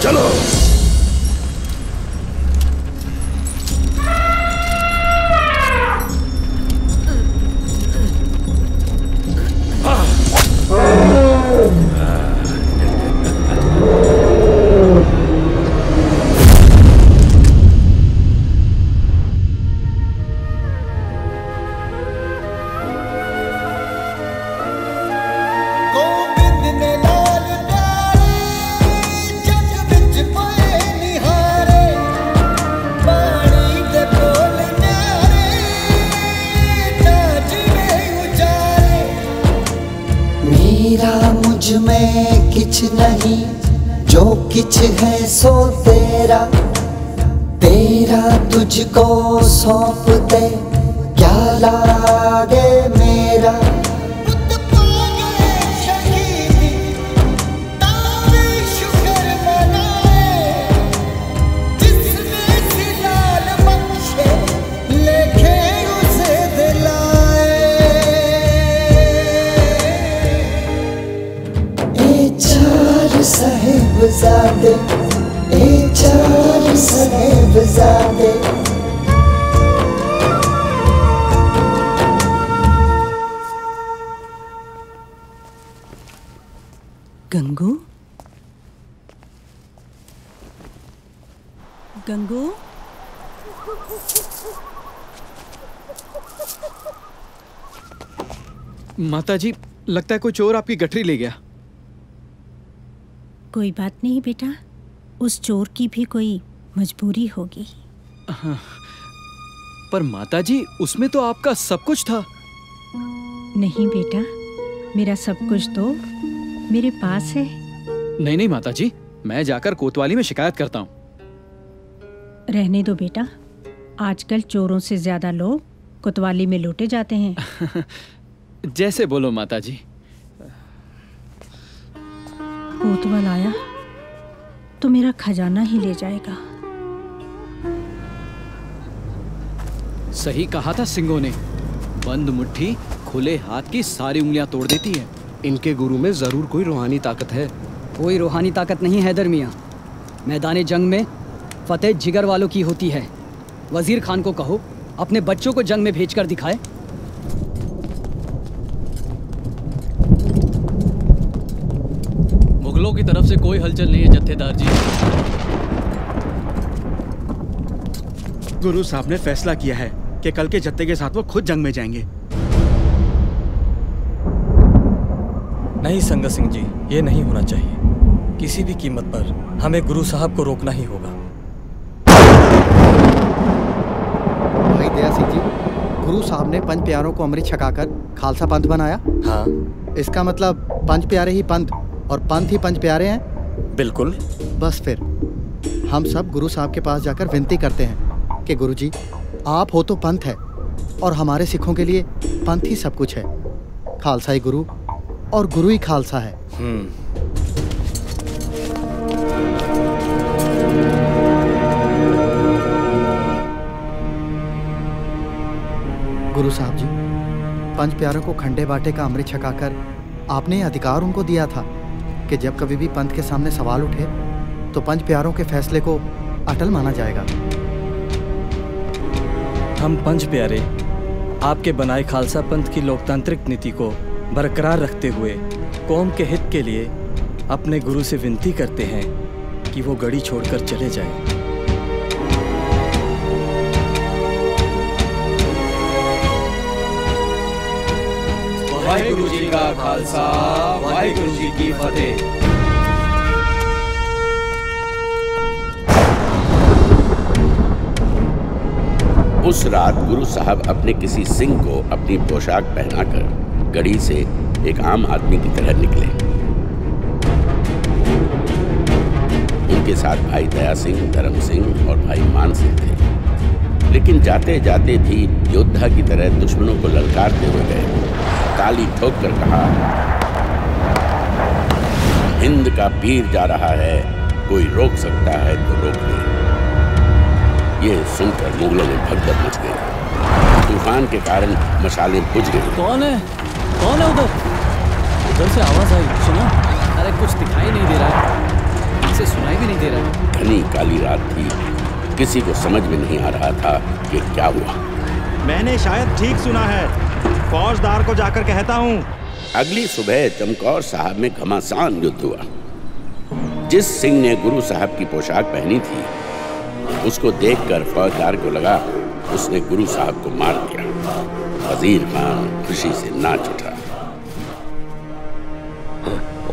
S14: चलो।
S11: मुझ में किछ नहीं, जो किछ है सो तेरा, तेरा तुझको सौंप दे, क्या लागे मेरा। साहेबजादे, ए चार साहेबजादे।
S7: गंगू, गंगू,
S13: माताजी, लगता है कोई चोर आपकी गठरी ले गया।
S7: कोई बात नहीं बेटा, उस चोर की भी कोई मजबूरी होगी।
S13: पर माताजी, उसमें तो आपका सब कुछ था।
S7: नहीं बेटा, मेरा सब कुछ तो मेरे पास है।
S13: नहीं नहीं माताजी, मैं जाकर कोतवाली में शिकायत करता हूँ।
S7: रहने दो बेटा, आजकल चोरों से ज्यादा लोग कोतवाली में लूटे जाते हैं।
S13: जैसे बोलो माताजी।
S7: कोतवाल आया तो मेरा खजाना ही ले जाएगा।
S13: सही कहा था सिंगों ने, बंद मुट्ठी खुले हाथ की सारी उंगलियां तोड़ देती है।
S20: इनके गुरु में जरूर कोई रूहानी ताकत है।
S22: कोई रूहानी ताकत नहीं है दरमिया, मैदान जंग में फतेह जिगर वालों की होती है। वजीर खान को कहो अपने बच्चों को जंग में भेजकर दिखाए।
S5: मुगलों की तरफ से कोई हलचल नहीं है जत्थेदार जी।
S6: गुरु साहब ने फैसला किया है कि कल के जत्थे के साथ वो खुद जंग में जाएंगे।
S4: नहीं संगत सिंह जी, ये नहीं होना चाहिए। किसी भी कीमत पर हमें गुरु साहब को रोकना ही होगा।
S17: भाई दया सिंह जी, गुरु साहब ने पंच प्यारों को अमृत छकाकर खालसा पंथ बनाया।
S4: हाँ,
S17: इसका मतलब पंच प्यारे ही पंथ और पंथ ही पंच प्यारे हैं।
S4: बिल्कुल।
S17: बस फिर हम सब गुरु साहब के पास जाकर विनती करते हैं कि गुरु जी, आप हो तो पंथ है और हमारे सिखों के लिए पंथ ही सब कुछ है। खालसा ही गुरु और गुरु ही खालसा है। गुरु साहब जी, पंच प्यारों को खंडे बाटे का अमृत छकाकर आपने ये अधिकार उनको दिया था कि जब कभी भी पंथ के सामने सवाल उठे तो पंच प्यारों के फैसले को अटल माना जाएगा।
S16: हम पंच प्यारे आपके बनाए खालसा पंथ की लोकतांत्रिक नीति को बरकरार रखते हुए कौम के हित के लिए अपने गुरु से विनती करते हैं कि वो गड़ी छोड़कर चले जाएं।
S12: वाहिगुरु जी का खालसा, वाहिगुरु जी की फतेह।
S1: उस रात गुरु साहब अपने किसी सिंह को अपनी पोशाक पहनाकर गढ़ी से एक आम आदमी की तरह निकले। उनके साथ भाई दया सिंह, धर्म सिंह और भाई मान सिंह थे। लेकिन जाते जाते भी योद्धा की तरह दुश्मनों को ललकारते हुए गए। ताली ठोक कर कहा, हिंद का पीर जा रहा है, कोई रोक सकता है तो रोक ले। ये सुनकर मुगलों में भगदड़ मच गई। तूफान के कारण मशालें बुझ गई।
S16: कौन है? कौन है उधर? उधर से आवाज आई, सुनो।
S13: अरे कुछ दिखाई नहीं दे रहा है, इसे सुनाई भी नहीं दे रहा है।
S1: घनी काली रात थी, किसी को समझ में नहीं आ रहा था कि क्या हुआ।
S6: मैंने शायद ठीक सुना है, फौजदार को जाकर कहता हूँ।
S1: अगली सुबह चमकौर साहब में घमासान युद्ध हुआ। जिस सिंह ने गुरु साहब की पोशाक पहनी थी, उसको देखकर फौजदार को लगा उसने गुरु साहब को मार दिया। वजीर खान खुशी से नाच उठा।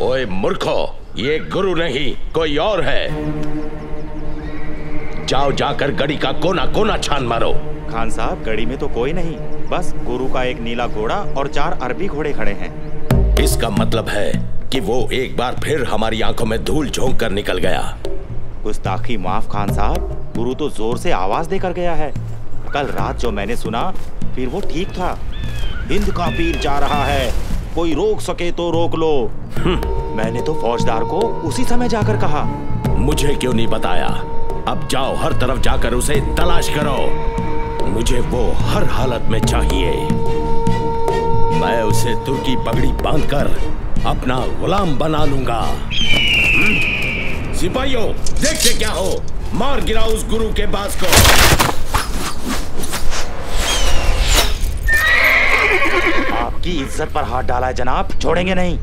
S14: ओए मूर्खो, ये गुरु नहीं कोई और है। जाओ जाकर गढ़ी का कोना कोना छान मारो।
S6: खान साहब, गढ़ी में तो कोई नहीं, बस गुरु का एक नीला घोड़ा और 4 अरबी घोड़े खड़े हैं।
S14: इसका मतलब है कि वो एक बार फिर हमारी आंखों में धूल झोंक कर निकल गया।
S6: गुस्ताखी माफ खान साहब, गुरु तो जोर से आवाज देकर गया है। कल रात जो मैंने सुना फिर वो ठीक था। हिंद का पीर जा रहा है, कोई रोक सके तो रोक लो। मैंने तो फौजदार को उसी समय जाकर कहा।
S14: मुझे क्यों नहीं बताया? अब जाओ हर तरफ जाकर उसे तलाश करो। मुझे वो हर हालत में चाहिए। मैं उसे तुर्की पगड़ी बांधकर अपना गुलाम बना लूंगा। सिपाहियों, देखते क्या हो, मार गिराओ उस गुरु के बाज को।
S6: आपकी इज्जत पर हाथ डाला है जनाब, छोड़ेंगे नहीं।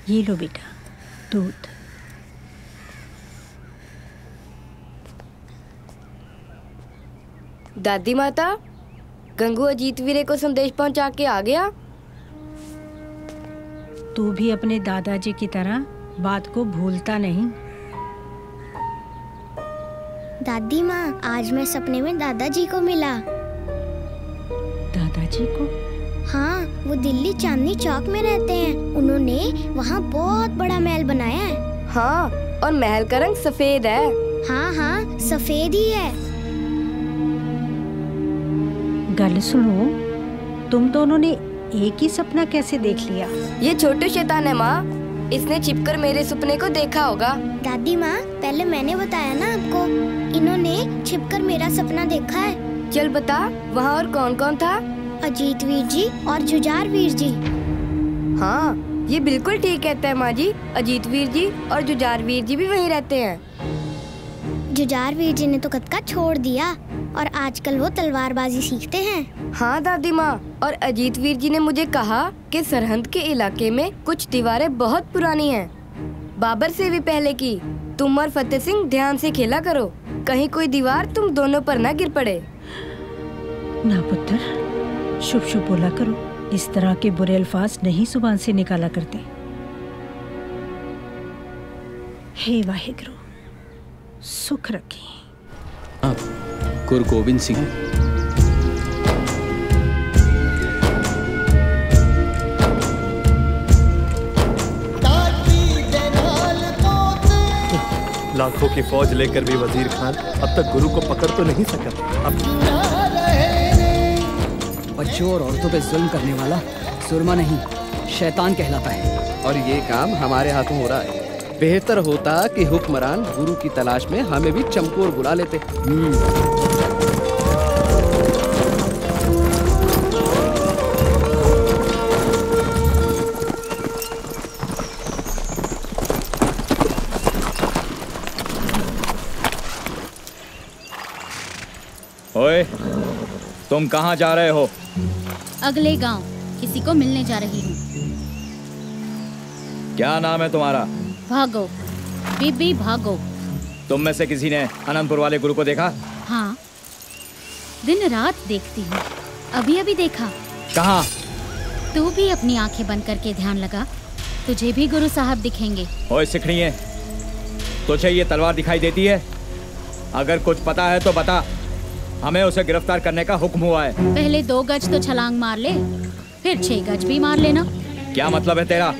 S7: ये लो बेटा दूध।
S2: दादी माता, गंगू अजीत वीरे को संदेश पहुंचा के आ गया।
S7: तू भी अपने दादाजी की तरह बात को भूलता नहीं।
S3: दादी माँ, आज मैं सपने में दादाजी को मिला।
S7: दादाजी को?
S3: हाँ, वो दिल्ली चांदनी चौक में रहते हैं। उन्होंने वहाँ बहुत बड़ा महल बनाया है।
S2: हाँ, और महल का रंग सफेद है।
S3: हाँ हाँ, सफेद ही है।
S7: गल सुनो, तुम दोनों ने एक ही सपना कैसे देख लिया?
S2: ये छोटू शैतान है माँ, इसने छिपकर मेरे सपने को देखा होगा।
S3: दादी माँ, पहले मैंने बताया ना आपको, इन्होंने छिपकर मेरा सपना देखा है।
S2: चल बता, वहाँ और कौन कौन था?
S3: अजीत वीर जी और जुझार वीर जी।
S2: हाँ, ये बिल्कुल ठीक कहता है माँ जी। अजीत वीर जी और जुझार वीर जी भी वहीं रहते हैं।
S3: जुझार वीर जी ने तो कत्का छोड़ दिया और आजकल वो तलवारबाजी सीखते हैं।
S2: हाँ दादी माँ, और अजीत वीर जी ने मुझे कहा कि सरहद के इलाके में कुछ दीवारें बहुत पुरानी हैं, बाबर से भी पहले की। तुम और फतेह सिंह ध्यान से खेला करो, कहीं कोई दीवार तुम दोनों पर न गिर पड़े।
S7: ना पुत्र, शुभ शुभ बोला करो। इस तरह के बुरे अल्फाज नहीं जुबान से निकाला करते। हे वाहिगुरु, सुख रखें।
S13: गुरु गोविंद सिंह।
S4: लाखों की फौज लेकर भी वजीर खान अब तक गुरु को पकड़ तो नहीं सका।
S22: बच्चों और औरतों पे जुल्म करने वाला सुरमा नहीं, शैतान कहलाता है।
S20: और ये काम हमारे हाथों हो रहा है। बेहतर होता कि हुक्मरान गुरु की तलाश में हमें भी चमकोर बुला लेते।
S18: ओए, तुम कहाँ जा रहे हो?
S19: अगले गांव किसी को मिलने जा रही हूँ।
S18: क्या नाम है तुम्हारा?
S19: भागो, बीबी भागो।
S18: तुम में से किसी ने अनंतपुर वाले गुरु को देखा?
S19: हाँ, दिन रात देखती हूँ। अभी अभी देखा।
S18: कहाँ?
S19: तू भी अपनी आंखें बंद करके ध्यान लगा, तुझे भी गुरु साहब दिखेंगे।
S18: ओए सिखड़िए, तुझे ये तलवार दिखाई देती है? अगर कुछ पता है तो बता, हमें उसे गिरफ्तार करने का हुक्म हुआ है।
S19: पहले 2 गज तो छलांग मार ले, फिर 6 गज भी मार लेना।
S18: क्या मतलब है तेरा?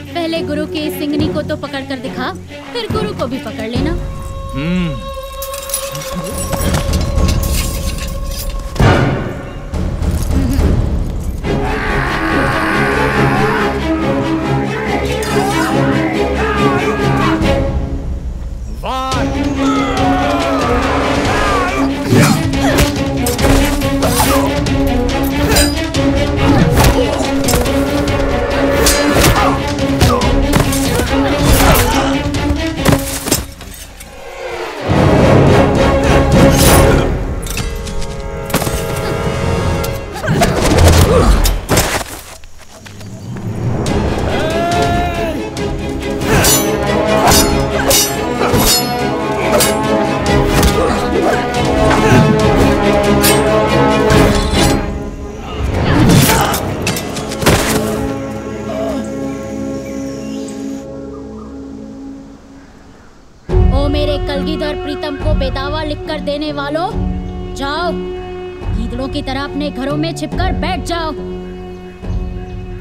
S19: पहले गुरु के सिंगनी को तो पकड़ कर दिखा, फिर गुरु को भी पकड़ लेना। देने वालों, जाओ, गीदड़ों की तरह अपने घरों में छिपकर बैठ जाओ।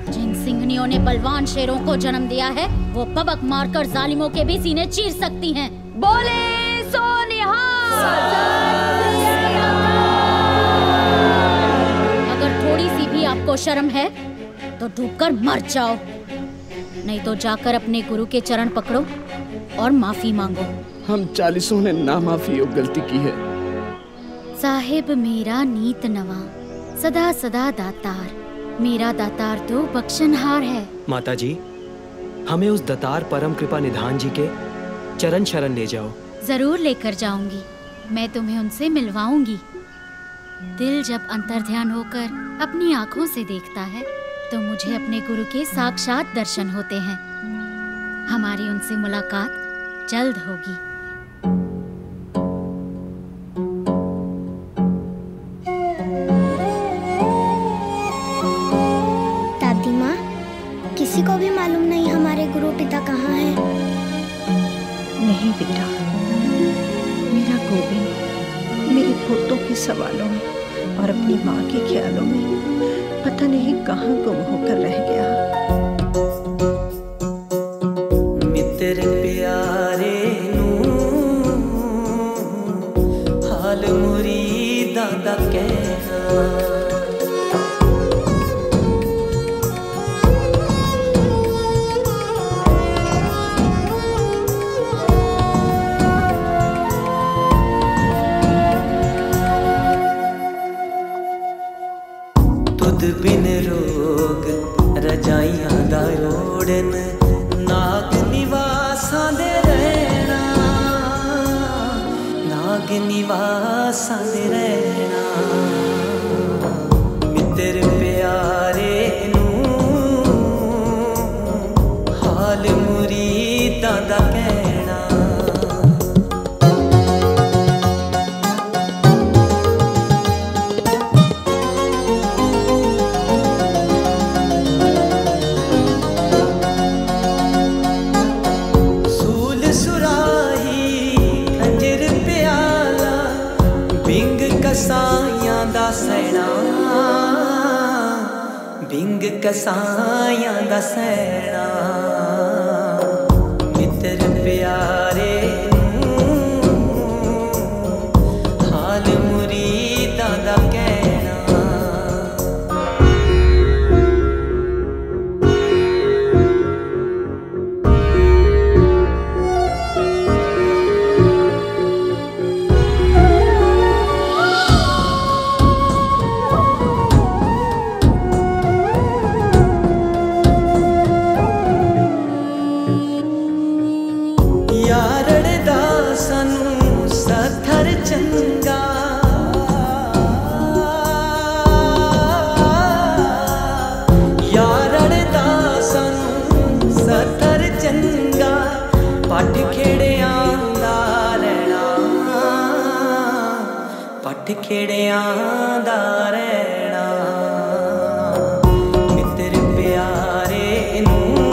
S19: जिन सिंहनियों ने बलवान शेरों को जन्म दिया है, वो पबक मारकर जालिमों के भी सीने चीर सकती हैं। बोले सो निहाल। अगर थोड़ी सी भी आपको शर्म है तो डूबकर मर जाओ, नहीं तो जाकर अपने गुरु के चरण पकड़ो और माफी मांगो।
S20: हम 40 ने ना माफी और गलती की है।
S19: साहिब मेरा नीत नवा, सदा सदा दातार, मेरा दातार तो बख्शनहार है।
S23: माता जी, हमें उस दातार परम कृपा निधान जी के चरण शरण ले जाओ।
S19: जरूर लेकर जाऊंगी, मैं तुम्हें उनसे मिलवाऊंगी। दिल जब अंतर्ध्यान होकर अपनी आंखों से देखता है तो मुझे अपने गुरु के साक्षात दर्शन होते हैं। हमारी उनसे मुलाकात जल्द होगी।
S3: दादी माँ, किसी को भी मालूम नहीं हमारे गुरु पिता कहाँ हैं?
S7: नहीं बेटा, मेरा गोविंद मेरे पोतों के सवालों में और अपनी माँ के ख्यालों में पता नहीं कहाँ गुम होकर रह गया।
S11: मित्र प्यारे नू हाल मुरीदा दा कहना, बिन रोग रजाइयां दा ओढ़न, नाग निवासां दे रहना, नाग निवासां दे रहना। मित्र प्यारे नू हाल मुरीदां दा कहना। कसाइयां दा सैना, बिंग कसाइयां दा सैना। मित्र प्यारे हाल मुरीदां दा कहना। हथ खेड़ियां दा रहना मित्र प्यारे नूं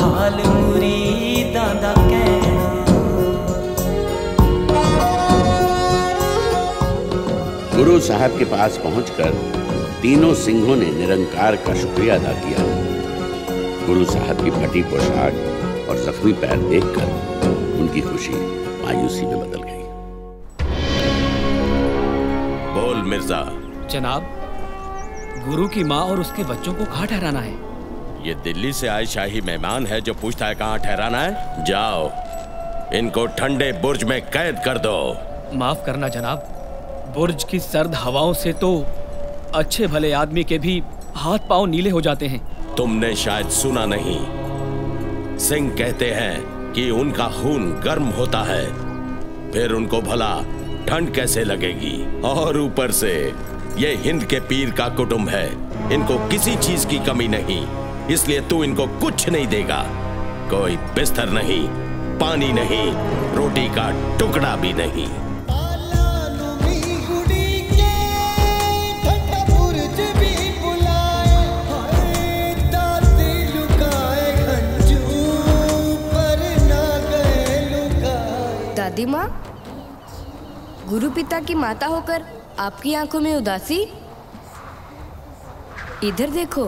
S11: हाल मुरीदां दा कहना।
S1: गुरु साहब के पास पहुंचकर तीनों सिंहों ने निरंकार का शुक्रिया अदा किया। गुरु साहब की फटी पोशाक और जख्मी पैर देखकर उनकी खुशी मायूसी में बदल गई।
S14: बोल मिर्जा।
S5: जनाब, गुरु की माँ और उसके बच्चों को कहाँ ठहराना है?
S14: ये दिल्ली से आए शाही मेहमान है जो पूछता है कहाँ ठहराना है। जाओ, इनको ठंडे बुर्ज में कैद कर दो।
S5: माफ करना जनाब, बुर्ज की सर्द हवाओं से तो अच्छे भले आदमी के भी हाथ पांव नीले हो जाते हैं।
S14: तुमने शायद सुना नहीं, सिंह कहते हैं कि उनका खून गर्म होता है, फिर उनको भला ठंड कैसे लगेगी। और ऊपर से ये हिंद के पीर का कुटुंब है, इनको किसी चीज की कमी नहीं, इसलिए तू इनको कुछ नहीं देगा। कोई बिस्तर नहीं, पानी नहीं, रोटी का टुकड़ा भी नहीं।
S2: दादी माँ, गुरु पिता की माता होकर आपकी आंखों में उदासी। इधर देखो,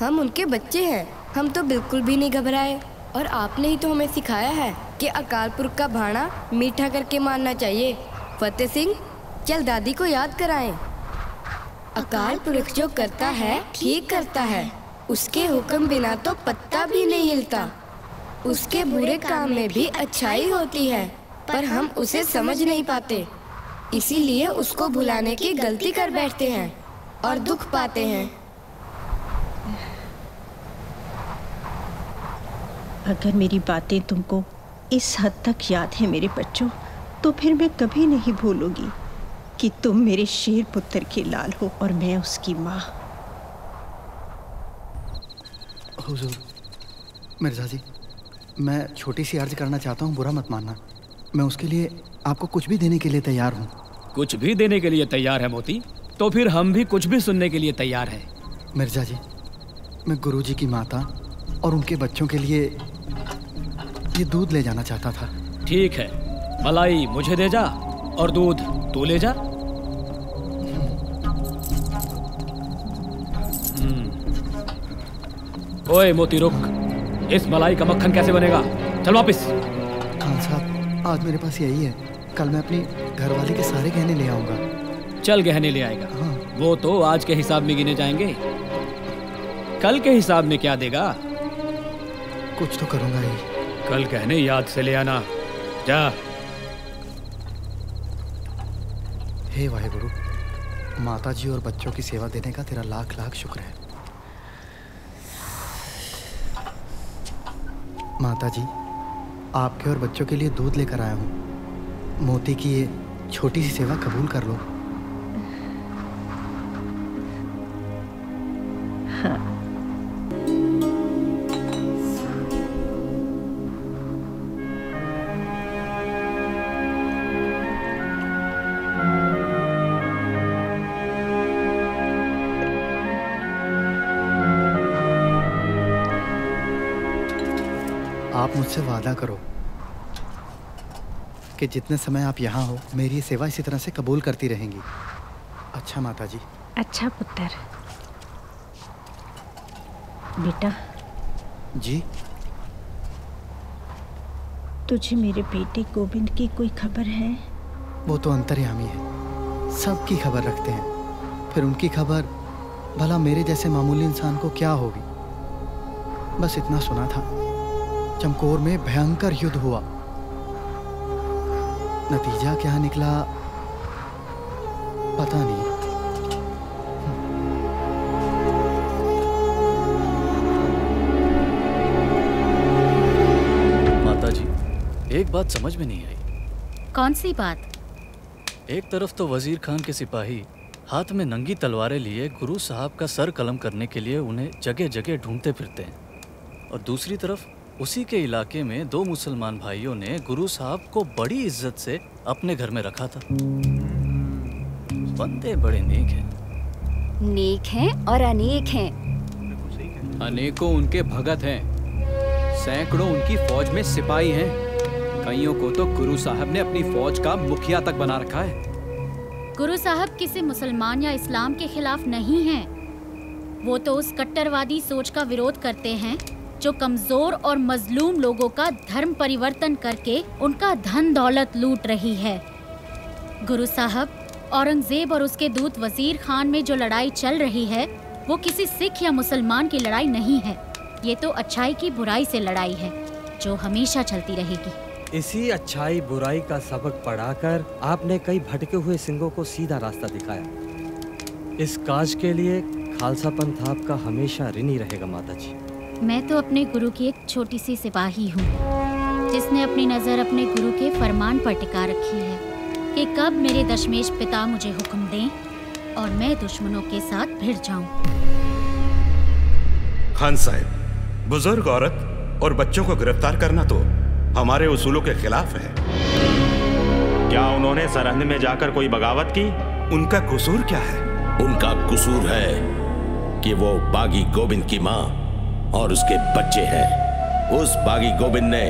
S2: हम उनके बच्चे हैं, हम तो बिल्कुल भी नहीं घबराए। और आपने ही तो हमें सिखाया है कि अकाल पुरख का भाना मीठा करके मानना चाहिए। फतेह सिंह, चल दादी को याद कराएं। अकाल पुरख जो करता है ठीक करता है, उसके हुक्म बिना तो पत्ता भी नहीं हिलता। उसके बुरे काम में भी अच्छाई होती है, पर हम उसे समझ नहीं पाते, इसीलिए उसको भुलाने की गलती कर बैठते हैं और दुख पाते हैं।
S7: अगर मेरी बातें तुमको इस हद तक याद है मेरे बच्चों, तो फिर मैं कभी नहीं भूलूंगी कि तुम मेरे शेर पुत्र के लाल हो और मैं उसकी माँ।
S17: हुजूर, मिर्जा जी, मैं छोटी सी अर्ज करना चाहता हूँ, बुरा मत मानना। मैं उसके लिए आपको कुछ भी देने के लिए तैयार हूँ।
S5: कुछ भी देने के लिए तैयार है मोती? तो फिर हम भी कुछ भी सुनने के लिए तैयार हैं।
S17: मिर्जा जी, मैं गुरुजी की माता और उनके बच्चों के लिए ये दूध ले जाना चाहता था।
S5: ठीक है, मलाई मुझे दे जा और दूध तू ले जा। ओए मोती रुक, इस मलाई का मक्खन कैसे बनेगा? चल वापिस।
S17: खान साहब, आज मेरे पास यही है, कल मैं अपनी घरवाली के सारे गहने ले आऊंगा।
S5: चल गहने ले आएगा। हाँ। वो तो आज के हिसाब में गिने जाएंगे, कल के हिसाब में क्या देगा?
S17: कुछ तो करूंगा ही।
S5: कल गहने याद से ले आना, जा।
S17: हे वाहेगुरु, माताजी और बच्चों की सेवा देने का तेरा लाख लाख शुक्र है। माताजी, आपके और बच्चों के लिए दूध लेकर आया हूँ। मोती की ये छोटी सी सेवा कबूल कर लो।
S7: हाँ।
S17: आप मुझसे वादा करो कि जितने समय आप यहाँ हो, मेरी ये सेवा इसी तरह से कबूल करती रहेंगी। अच्छा माताजी।
S7: अच्छा पुत्र। बेटा
S17: जी,
S7: तुझे मेरे बेटे गोविंद की कोई खबर है?
S17: वो तो अंतर्यामी है, सबकी खबर रखते हैं, फिर उनकी खबर भला मेरे जैसे मामूली इंसान को क्या होगी। बस इतना सुना था, चमकोर में भयंकर युद्ध हुआ, नतीजा क्या निकला पता नहीं।
S16: माताजी, एक बात समझ में नहीं आई।
S19: कौन सी बात?
S16: एक तरफ तो वजीर खान के सिपाही हाथ में नंगी तलवारें लिए गुरु साहब का सर कलम करने के लिए उन्हें जगह जगह ढूंढते फिरते हैं, और दूसरी तरफ
S8: उसी के इलाके में 2 मुसलमान भाइयों ने गुरु साहब को बड़ी इज्जत से अपने घर में रखा था। बंदे बड़े नेक हैं।
S19: नेक हैं और अनेक हैं।
S13: अनेकों उनके भगत हैं, सैकड़ों उनकी फौज में सिपाही हैं। कईयों को तो गुरु साहब ने अपनी फौज का मुखिया तक बना रखा है।
S19: गुरु साहब किसी मुसलमान या इस्लाम के खिलाफ नहीं हैं। वो तो उस कट्टरवादी सोच का विरोध करते हैं जो कमजोर और मजलूम लोगों का धर्म परिवर्तन करके उनका धन दौलत लूट रही है। गुरु साहब, औरंगजेब और उसके दूत वजीर खान में जो लड़ाई चल रही है वो किसी सिख या मुसलमान की लड़ाई नहीं है। ये तो अच्छाई की बुराई से लड़ाई है जो हमेशा चलती रहेगी।
S16: इसी अच्छाई बुराई का सबक पढ़ाकर आपने कई भटके हुए सिंहों को सीधा रास्ता दिखाया। इस काज के लिए खालसा पंथ आपका हमेशा ऋणी रहेगा माता जी।
S19: मैं तो अपने गुरु की एक छोटी सी सिपाही हूँ जिसने अपनी नजर अपने गुरु के फरमान पर टिका रखी है कि कब मेरे दशमेश पिता मुझे हुक्म दें और मैं दुश्मनों के साथ भिड़ जाऊं।
S10: खान साहब, बुजुर्ग औरत और बच्चों को गिरफ्तार करना तो हमारे उसूलों के खिलाफ है।
S6: क्या उन्होंने सरहद में जाकर कोई बगावत की?
S10: उनका कसूर क्या है?
S14: उनका कसूर है कि वो बागी गोविंद की माँ और उसके बच्चे हैं। उस बागी गोविंद ने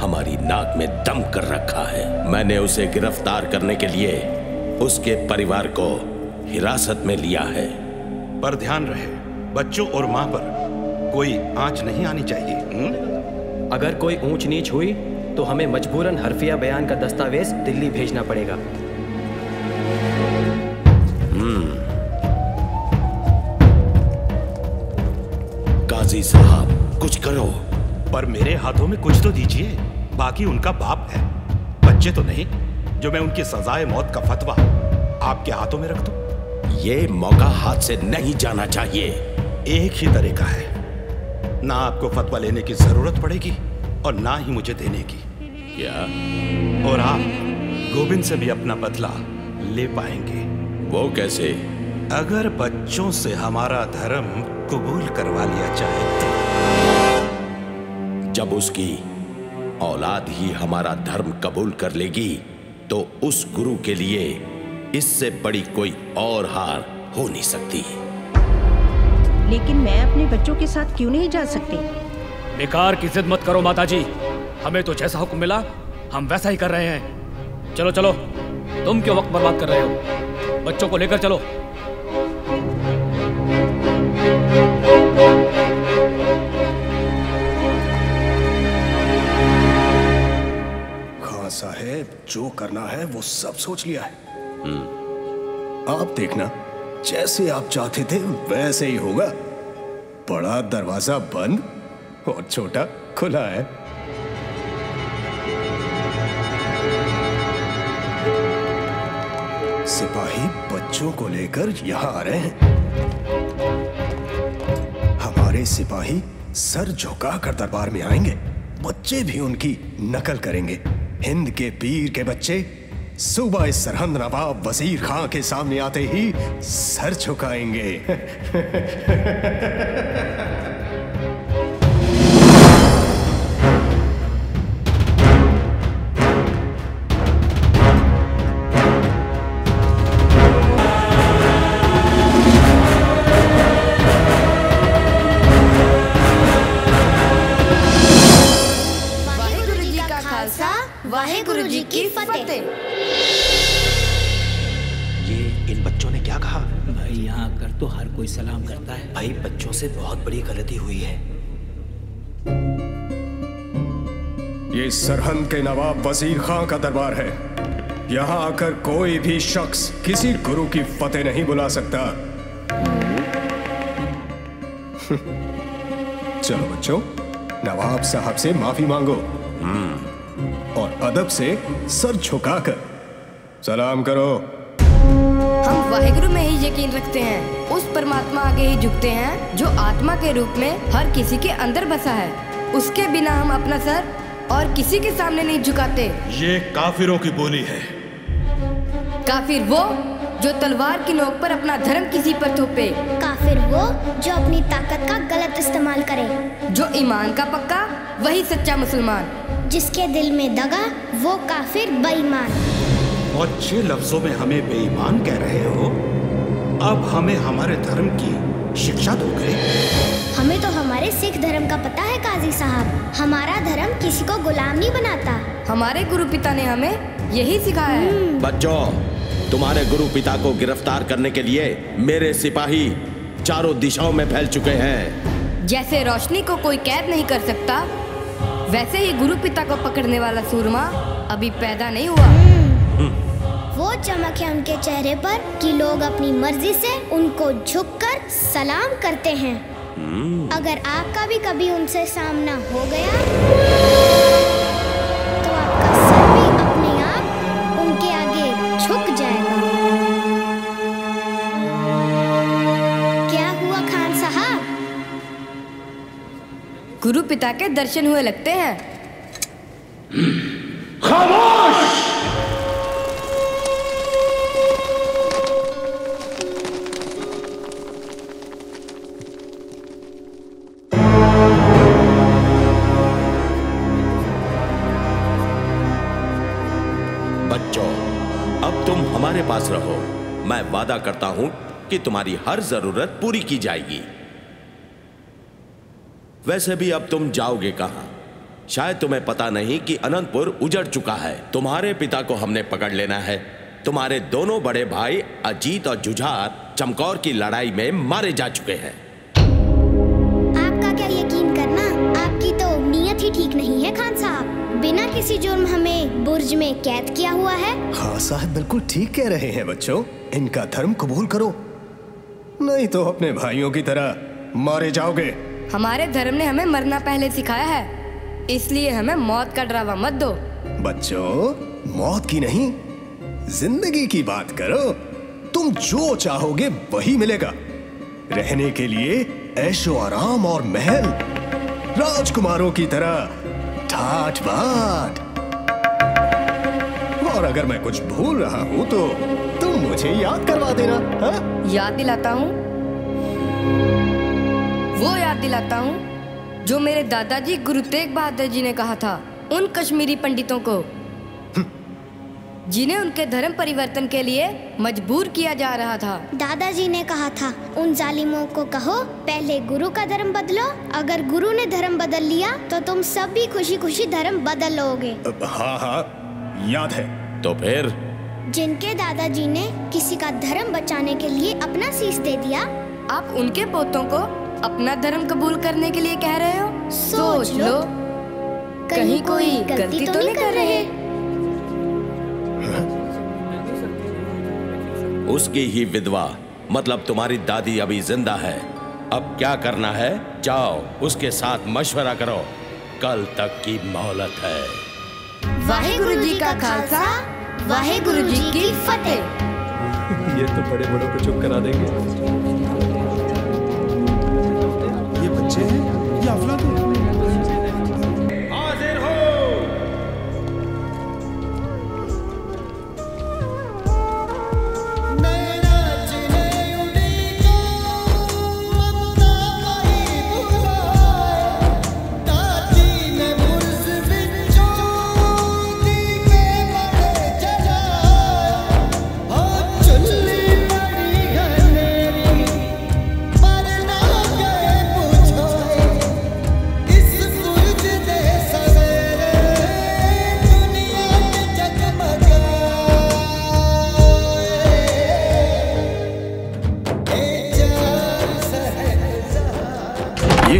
S14: हमारी नाक में दम कर रखा है। मैंने उसे गिरफ्तार करने के लिए उसके परिवार को हिरासत में लिया है।
S10: पर ध्यान रहे, बच्चों और माँ पर कोई आंच नहीं आनी चाहिए।
S23: अगर कोई ऊंच नीच हुई तो हमें मजबूरन हरफिया बयान का दस्तावेज दिल्ली भेजना पड़ेगा।
S14: काजी साहब, कुछ करो।
S10: पर मेरे हाथों में कुछ तो दीजिए। बाकी उनका बाप है, बच्चे तो नहीं, जो मैं उनकी सजाए मौत का फतवा आपके हाथों में रख दूं।
S14: ये मौका हाथ से नहीं जाना चाहिए।
S10: एक ही तरीका है, ना आपको फतवा लेने की जरूरत पड़ेगी और ना ही मुझे देने की।
S14: क्या?
S10: और आप गोविंद से भी अपना बदला ले पाएंगे।
S14: वो कैसे?
S10: अगर बच्चों से हमारा धर्म कबूल करवा लिया जाए तो।
S14: जब उसकी औलाद ही हमारा धर्म कबूल कर लेगी तो उस गुरु के लिए इससे बड़ी कोई और हार हो नहीं सकती।
S7: लेकिन मैं अपने बच्चों के साथ क्यों नहीं जा सकती?
S5: बेकार की जिद मत करो माताजी। हमें तो जैसा हुक्म मिला हम वैसा ही कर रहे हैं। चलो चलो, तुम क्यों वक्त बर्बाद कर रहे हो? बच्चों को लेकर चलो।
S21: खान साहब, जो करना है वो सब सोच लिया है। आप देखना, जैसे आप चाहते थे वैसे ही होगा। बड़ा दरवाजा बंद और छोटा खुला है। सिपाही बच्चों को लेकर यहाँ आ रहे हैं। हमारे सिपाही सर झुकाकर दरबार में आएंगे। बच्चे भी उनकी नकल करेंगे। हिंद के पीर के बच्चे सुबह इस सरहद नवाब वजीर खां के सामने आते ही सर झुकाएंगे।
S2: वाहेगुरु जी का खालसा, वाहेगुरु जी की फतेह।
S6: इन बच्चों ने क्या कहा?
S24: भाई यहाँ आकर तो हर कोई सलाम करता है।
S6: भाई बच्चों से बहुत बड़ी गलती हुई है।
S21: ये सरहद के नवाब वजीर खां का दरबार है। यहाँ आकर कोई भी शख्स किसी गुरु की फतेह नहीं बुला सकता। चलो बच्चों, नवाब साहब से माफी मांगो और अदब से सर झुकाकर सलाम करो।
S2: हम वाहेगुरु में ही यकीन रखते हैं। उस परमात्मा आगे ही झुकते हैं जो आत्मा के रूप में हर किसी के अंदर बसा है। उसके बिना हम अपना सर और किसी के सामने नहीं झुकाते।
S10: ये काफिरों की बोली है।
S2: काफिर वो जो तलवार की नोक पर अपना धर्म किसी पर थोपे।
S3: काफिर वो जो अपनी ताकत का गलत इस्तेमाल करे।
S2: जो ईमान का पक्का वही सच्चा मुसलमान।
S3: जिसके दिल में दगा वो काफिर बेईमान।
S10: और 6 लफ्जों में हमें बेईमान कह रहे हो? अब हमें हमारे धर्म की शिक्षा दोगे?
S3: हमें तो हमारे सिख धर्म का पता है काजी साहब। हमारा धर्म किसी को गुलाम नहीं बनाता।
S2: हमारे गुरु पिता ने हमें यही सिखाया है।
S14: बच्चों, तुम्हारे गुरु पिता को गिरफ्तार करने के लिए मेरे सिपाही चारों दिशाओं में फैल चुके हैं।
S2: जैसे रोशनी को कोई कैद नहीं कर सकता, वैसे ही गुरु पिता को पकड़ने वाला सूरमा अभी पैदा नहीं हुआ।
S3: वो चमक है उनके चेहरे पर कि लोग अपनी मर्जी से उनको झुककर सलाम करते हैं। अगर आपका भी कभी उनसे सामना हो गया तो आपका सर भी अपने आप उनके आगे झुक जाएगा। क्या हुआ खान साहब?
S2: गुरु पिता के दर्शन हुए लगते हैं।
S14: खामोश! बच्चों, अब तुम हमारे पास रहो। मैं वादा करता हूं कि तुम्हारी हर जरूरत पूरी की जाएगी। वैसे भी अब तुम जाओगे कहां? शायद तुम्हें पता नहीं कि अनंतपुर उजड़ चुका है। तुम्हारे पिता को हमने पकड़ लेना है। तुम्हारे दोनों बड़े भाई अजीत और जुझार चमकौर की लड़ाई में मारे जा चुके हैं।
S3: आपका क्या यकीन करना, आपकी तो नीयत ही ठीक नहीं है खान साहब। बिना किसी जुर्म हमें बुर्ज में कैद किया हुआ है।
S21: हाँ साहब, बिल्कुल ठीक कह रहे हैं बच्चों। इनका धर्म कबूल करो, नहीं तो अपने भाइयों की तरह मारे जाओगे।
S2: हमारे धर्म ने हमें मरना पहले सिखाया है, इसलिए हमें मौत का डरावा मत दो।
S21: बच्चों, मौत की नहीं, जिंदगी की बात करो। तुम जो चाहोगे वही मिलेगा। रहने के लिए ऐशो आराम और महल, राजकुमारों की तरह ठाठ बाट। और अगर मैं कुछ भूल रहा हूँ तो तुम मुझे याद करवा देना। हा?
S2: याद दिलाता हूँ, वो याद दिलाता हूँ जो मेरे दादाजी गुरु तेग बहादुर जी ने कहा था उन कश्मीरी पंडितों को जिन्हें उनके धर्म परिवर्तन के लिए मजबूर किया जा रहा था।
S3: दादाजी ने कहा था उन जालिमों को कहो पहले गुरु का धर्म बदलो। अगर गुरु ने धर्म बदल लिया तो तुम सब भी खुशी खुशी धर्म बदल लोगे।
S21: हाँ हाँ, याद है।
S14: तो फिर
S3: जिनके दादाजी ने किसी का धर्म बचाने के लिए अपना शीश दे दिया,
S2: आप उनके पोतों को अपना धर्म कबूल करने के लिए कह रहे हो? सोच लो, कहीं कोई गलती तो नहीं कर रहे।
S14: उसकी ही विधवा, मतलब तुम्हारी दादी अभी जिंदा है। अब क्या करना है? जाओ उसके साथ मशवरा करो। कल तक की मोहलत है।
S2: वाहेगुरु जी का खालसा, वाहेगुरु जी की फतेह।
S20: ये तो बड़े बड़ों को चुप करा देंगे।
S10: ये बच्चे हैं या अफलातून?
S14: हाजिर हो।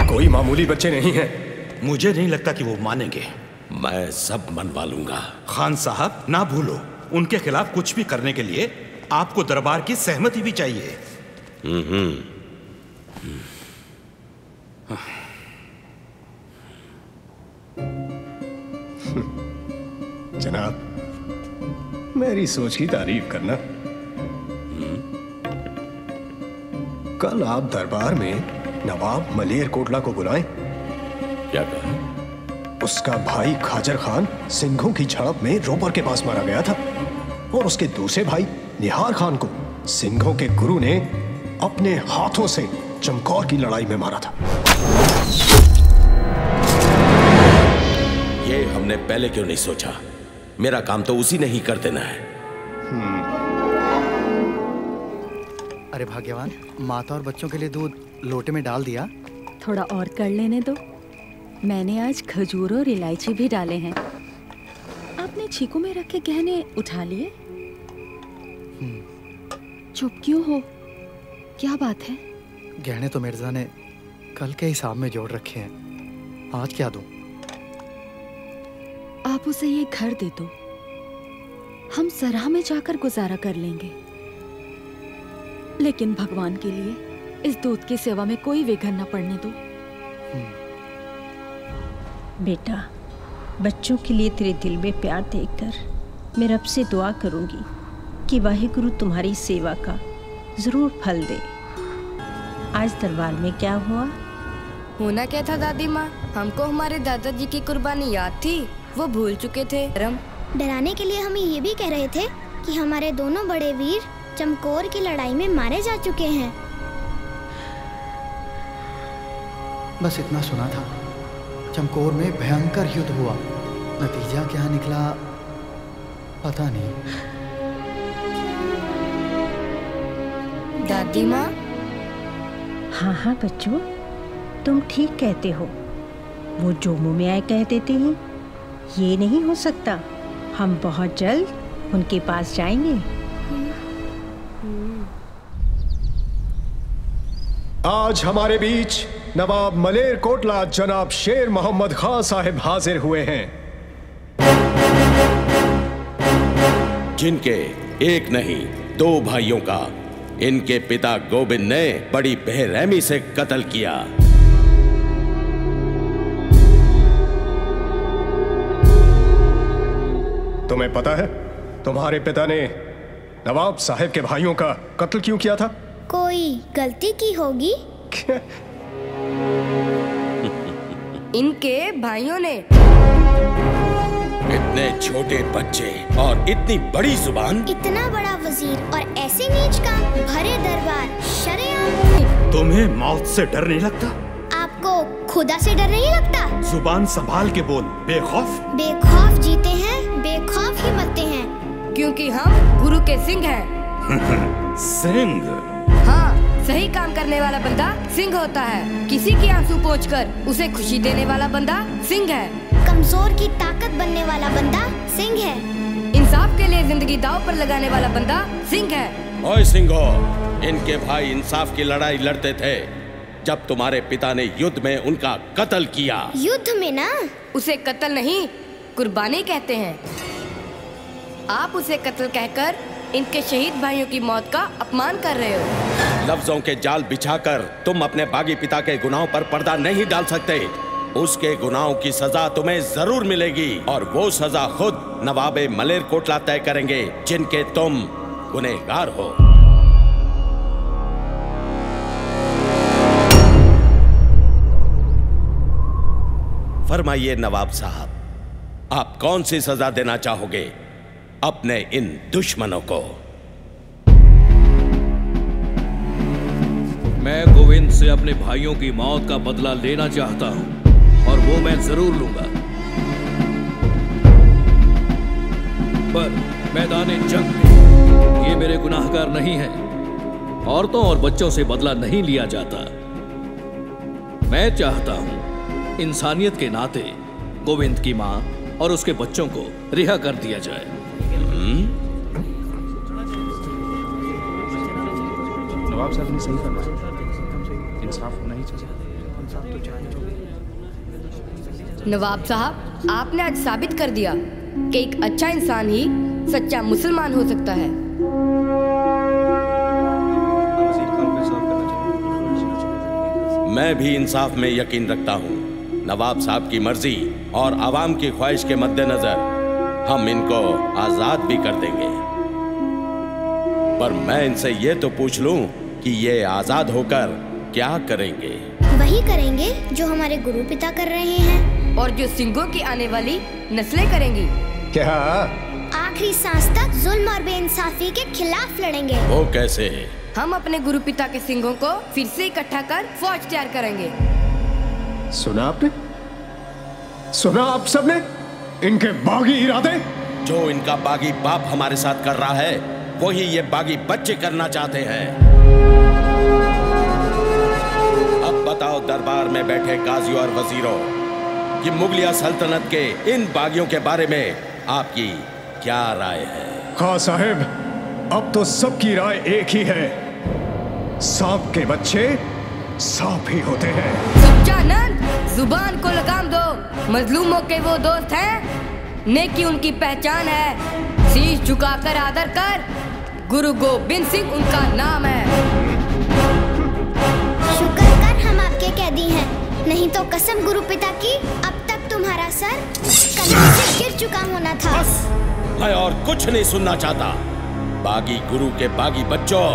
S21: कोई मामूली बच्चे नहीं हैं।
S10: मुझे नहीं लगता कि वो मानेंगे।
S14: मैं सब मनवा लूंगा।
S10: खान साहब, ना भूलो, उनके खिलाफ कुछ भी करने के लिए आपको दरबार की सहमति भी चाहिए।
S21: जनाब, मेरी सोच की तारीफ करना। कल आप दरबार में नवाब मलेर कोटला को बुलाएं।
S14: क्या कहा?
S21: उसका भाई खाजर खान सिंघों की झड़प में रोपर के पास मारा गया था और उसके दूसरे भाई निहार खान को सिंघों के गुरु ने अपने हाथों से चमकौर की लड़ाई में मारा था।
S14: हमने पहले क्यों नहीं सोचा? मेरा काम तो उसी ने ही कर देना है।
S17: अरे भाग्यवान, माता और बच्चों के लिए दूध लोटे में डाल दिया।
S4: थोड़ा और कर लेने दो। मैंने आज खजूर और इलायची भी डाले हैं। आपने छीकू में रखे गहने उठा लिए? चुप क्यों हो? क्या बात है?
S17: गहने तो मिर्जा ने कल के हिसाब में जोड़ रखे हैं, आज क्या दूं?
S4: आप उसे ये घर दे दो, हम सराह में जाकर गुजारा कर लेंगे। लेकिन भगवान के लिए इस दूध की सेवा में कोई विघ्न न पड़ने दो।
S7: बेटा, बच्चों के लिए तेरे दिल में प्यार देखकर मैं रब से दुआ करूंगी कि वाहिगुरु तुम्हारी सेवा का जरूर फल दे। आज दरबार में क्या हुआ?
S2: होना क्या था दादी माँ, हमको हमारे दादाजी की कुर्बानी याद थी, वो भूल चुके थे।
S3: डराने के लिए हमें ये भी कह रहे थे कि हमारे दोनों बड़े वीर चमकौर की लड़ाई में मारे जा चुके हैं।
S17: बस इतना सुना था, चमकौर में भयंकर युद्ध हुआ, नतीजा क्या निकला पता नहीं।
S2: दादी माँ?
S7: हाँ हाँ बच्चों, तुम ठीक कहते हो। वो जो मुंह में आए कह देते हैं, ये नहीं हो सकता। हम बहुत जल्द उनके पास जाएंगे।
S21: आज हमारे बीच नवाब मलेर कोटला जनाब शेर मोहम्मद खान साहिब हाजिर हुए हैं,
S14: जिनके एक नहीं 2 भाइयों का इनके पिता गोविंद ने बड़ी बेरहमी से कत्ल किया।
S21: तुम्हें पता है तुम्हारे पिता ने नवाब साहब के भाइयों का कत्ल क्यों किया था?
S3: कोई गलती की होगी?
S2: इनके भाइयों ने।
S14: इतने छोटे बच्चे और इतनी बड़ी जुबान।
S3: इतना बड़ा वजीर और ऐसे नीच काम, भरे दरबार, शरेआम।
S10: तुम्हें मौत से डर नहीं लगता?
S3: आपको खुदा से डर नहीं लगता?
S10: जुबान संभाल के बोल, बेखौफ।
S3: बेखौफ जीते हैं, बेखौफ ही मरते हैं।
S2: क्योंकि हम गुरु के सिंह हैं।
S10: सिंह?
S2: हाँ, सही काम करने वाला बंदा सिंह होता है। किसी की आंसू पोंछकर उसे खुशी देने वाला बंदा सिंह है।
S3: कमजोर की ताकत बनने वाला बंदा सिंह है।
S2: इंसाफ के लिए जिंदगी दांव पर लगाने वाला बंदा सिंह है।
S14: ओए सिंहो, इनके भाई इंसाफ की लड़ाई लड़ते थे जब तुम्हारे पिता ने युद्ध में उनका कत्ल किया।
S3: युद्ध में ना?
S2: उसे कत्ल नहीं, कुर्बानी कहते हैं। आप उसे कत्ल कहकर इनके शहीद भाइयों की मौत का अपमान कर रहे हो।
S14: लफ्जों के जाल बिछाकर तुम अपने बागी पिता के गुनाहों पर पर्दा नहीं डाल सकते। उसके गुनाहों की सजा तुम्हें जरूर मिलेगी और वो सजा खुद नवाबे मलेर कोटला तय करेंगे, जिनके तुम गुनहगार हो। फरमाइए नवाब साहब, आप कौन सी सजा देना चाहोगे अपने इन दुश्मनों को?
S9: मैं गोविंद से अपने भाइयों की मौत का बदला लेना चाहता हूं और वो मैं जरूर लूंगा, पर मैदाने जंग में ये मेरे गुनाहगार नहीं हैं। औरतों और बच्चों से बदला नहीं लिया जाता। मैं चाहता हूं इंसानियत के नाते गोविंद की मां और उसके बच्चों को रिहा कर दिया जाए।
S10: नवाब साहब ने सही फरमाया, इंसाफ होना ही चाहिए।
S2: नवाब साहब, आपने आज साबित कर दिया कि एक अच्छा इंसान ही सच्चा मुसलमान हो सकता है।
S14: मैं भी इंसाफ में यकीन रखता हूँ। नवाब साहब की मर्जी और आवाम की ख्वाहिश के मद्देनजर हम इनको आजाद भी कर देंगे, पर मैं इनसे ये तो पूछ लूं कि ये आजाद होकर क्या करेंगे?
S3: वही करेंगे जो हमारे गुरु पिता कर रहे हैं
S2: और जो सिंहों की आने वाली नस्लें करेंगी।
S21: क्या?
S3: आखिरी सांस तक जुल्म और बेइंसाफी के खिलाफ लड़ेंगे।
S14: वो कैसे?
S2: हम अपने गुरु पिता के सिंहों को फिर से इकट्ठा कर फौज तैयार करेंगे।
S21: सुना आपने? सुना आप सबने? इनके बागी इरादे?
S14: जो इनका बागी बाप हमारे साथ कर रहा है वही ये बागी बच्चे करना चाहते हैं। अब बताओ दरबार में बैठे काजी और वजीरों कि मुगलिया सल्तनत के इन बागियों के बारे में आपकी क्या राय है?
S21: खां साहब, अब तो सबकी राय एक ही है, सांप के बच्चे सांप ही होते हैं।
S2: सच्चानंद, जुबान को लगाम दो। मजलूमों के वो दोस्त हैं, नेकी उनकी पहचान है। शीश झुकाकर आदर कर, गुरु गोबिंद सिंह उनका नाम है।
S3: शुक्र कर हम आपके कैदी हैं, नहीं तो कसम गुरु पिता की अब तक तुम्हारा सर कंधे से गिर चुका होना था।
S14: बस, मैं और कुछ नहीं सुनना चाहता। बागी गुरु के बागी बच्चों,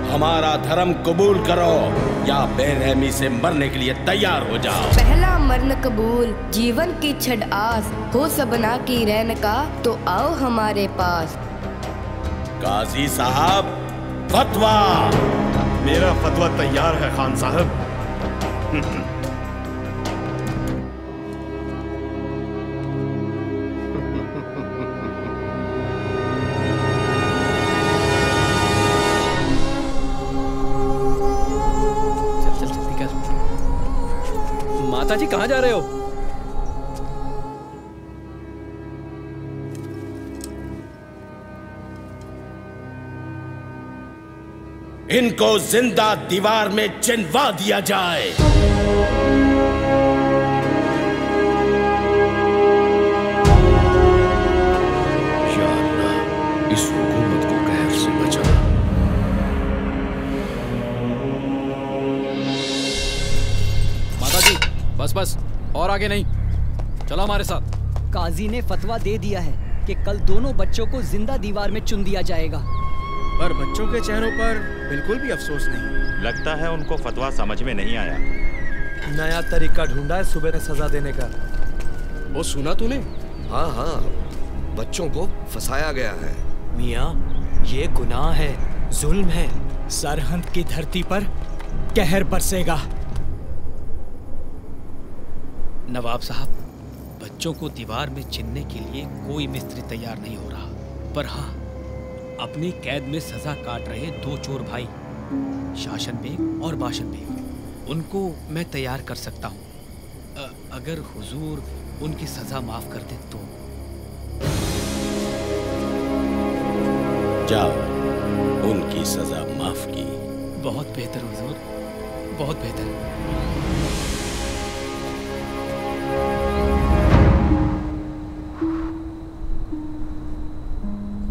S14: हमारा धर्म कबूल करो या बेरहमी से मरने के लिए तैयार हो जाओ।
S2: पहला मरण कबूल, जीवन की छड़ आस, हो सबना की रैन का, तो आओ हमारे पास।
S14: काजी साहब, फतवा।
S10: मेरा फतवा तैयार है खान साहब।
S13: माता जी कहाँ जा रहे हो?
S14: इनको जिंदा दीवार में चिनवा दिया जाए।
S21: या अल्लाह, इस हुकूमत को कहर से बचा।
S13: माता जी, बस और आगे नहीं, चलो हमारे साथ।
S12: काजी ने फतवा दे दिया है कि कल दोनों बच्चों को जिंदा दीवार में चुन दिया जाएगा।
S6: पर बच्चों के चेहरों पर बिल्कुल भी अफसोस नहीं। लगता है उनको फतवा समझ में नहीं आया।
S15: नया तरीका ढूंढा है सुबह में सजा देने का।
S21: वो सुना तूने? हाँ, बच्चों को फंसाया गया है।
S12: मियाँ, ये गुनाह है, जुल्म है। सरहद की धरती पर कहर बरसेगा।
S24: नवाब साहब, बच्चों को दीवार में चिनने के लिए कोई मिस्त्री तैयार नहीं हो रहा, पर हाँ, अपनी कैद में सजा काट रहे दो चोर भाई, शासन बेग और बाशन बेग, उनको मैं तैयार कर सकता हूँ। अगर हुजूर उनकी सजा माफ कर दे तो।
S14: जाओ, उनकी सजा माफ की।
S24: बहुत बेहतर हुजूर, बहुत बेहतर।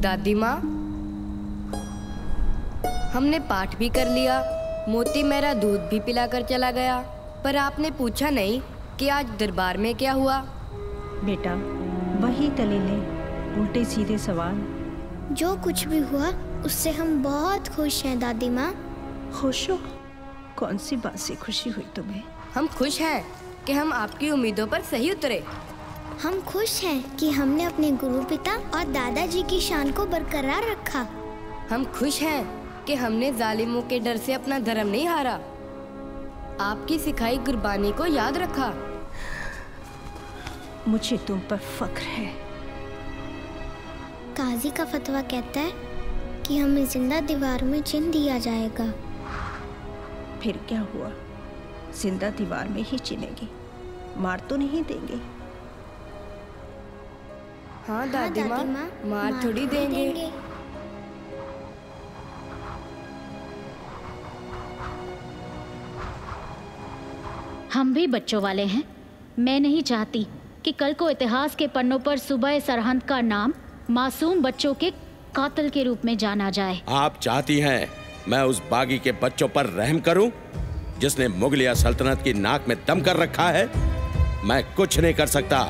S2: दादी माँ, हमने पाठ भी कर लिया, मोती मेरा दूध भी पिलाकर चला गया, पर आपने पूछा नहीं कि आज दरबार में क्या हुआ।
S7: बेटा, वही दलीलें, उल्टे सीधे सवाल।
S3: जो कुछ भी हुआ उससे हम बहुत खुश हैं दादी माँ।
S7: खुश हो? कौन सी बात से खुशी हुई तुम्हें?
S2: हम खुश हैं कि हम आपकी उम्मीदों पर सही उतरे।
S3: हम खुश हैं कि हमने अपने गुरु पिता और दादाजी की शान को बरकरार रखा।
S2: हम खुश हैं कि हमने जालिमों के डर से अपना धर्म नहीं हारा, आपकी सिखाई कुर्बानी को याद रखा।
S7: मुझे तुम पर फख्र है।
S3: काजी का फतवा कहता है कि हमें जिंदा दीवार में चिन दिया जाएगा।
S7: फिर क्या हुआ? जिंदा दीवार में ही चिनेंगे, मार तो नहीं देंगे।
S2: हाँ दादी माँ, मार थोड़ी देंगे।
S19: हम भी बच्चों वाले हैं। मैं नहीं चाहती कि कल को इतिहास के पन्नों पर सुबह सरहद का नाम मासूम बच्चों के कातिल के रूप में जाना जाए।
S14: आप चाहती हैं मैं उस बागी के बच्चों पर रहम करूं जिसने मुगलिया सल्तनत की नाक में दम कर रखा है? मैं कुछ नहीं कर सकता।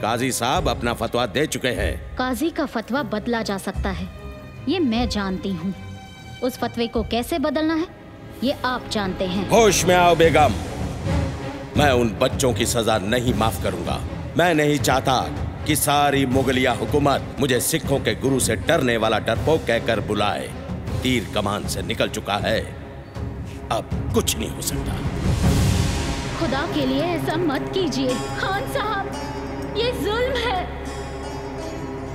S14: काजी साहब अपना फतवा दे चुके हैं।
S19: काजी का फतवा बदला जा सकता है, ये मैं जानती हूँ। उस फतवे को कैसे बदलना है ये आप जानते हैं।
S14: होश में आओ बेगम, मैं उन बच्चों की सजा नहीं माफ करूंगा। मैं नहीं चाहता कि सारी मुगलिया हुकूमत मुझे सिखों के गुरु से डरने वाला डरपोक कहकर बुलाए। तीर कमान से निकल चुका है, अब कुछ नहीं हो सकता।
S19: खुदा के लिए ऐसा मत कीजिए खान साहब। ये जुल्म है,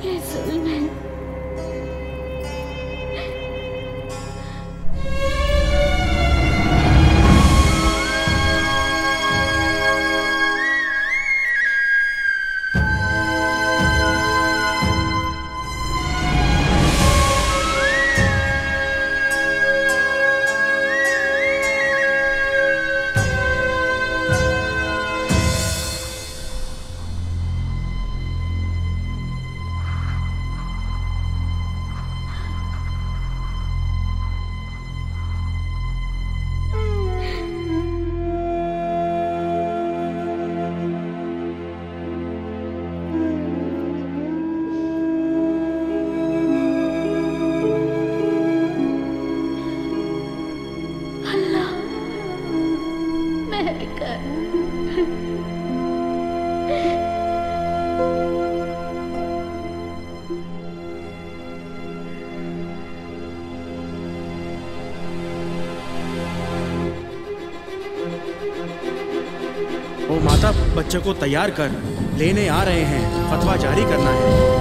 S19: ये जुल्म है।
S1: ओ माता, बच्चे को तैयार कर, लेने आ रहे हैं, फतवा जारी करना है।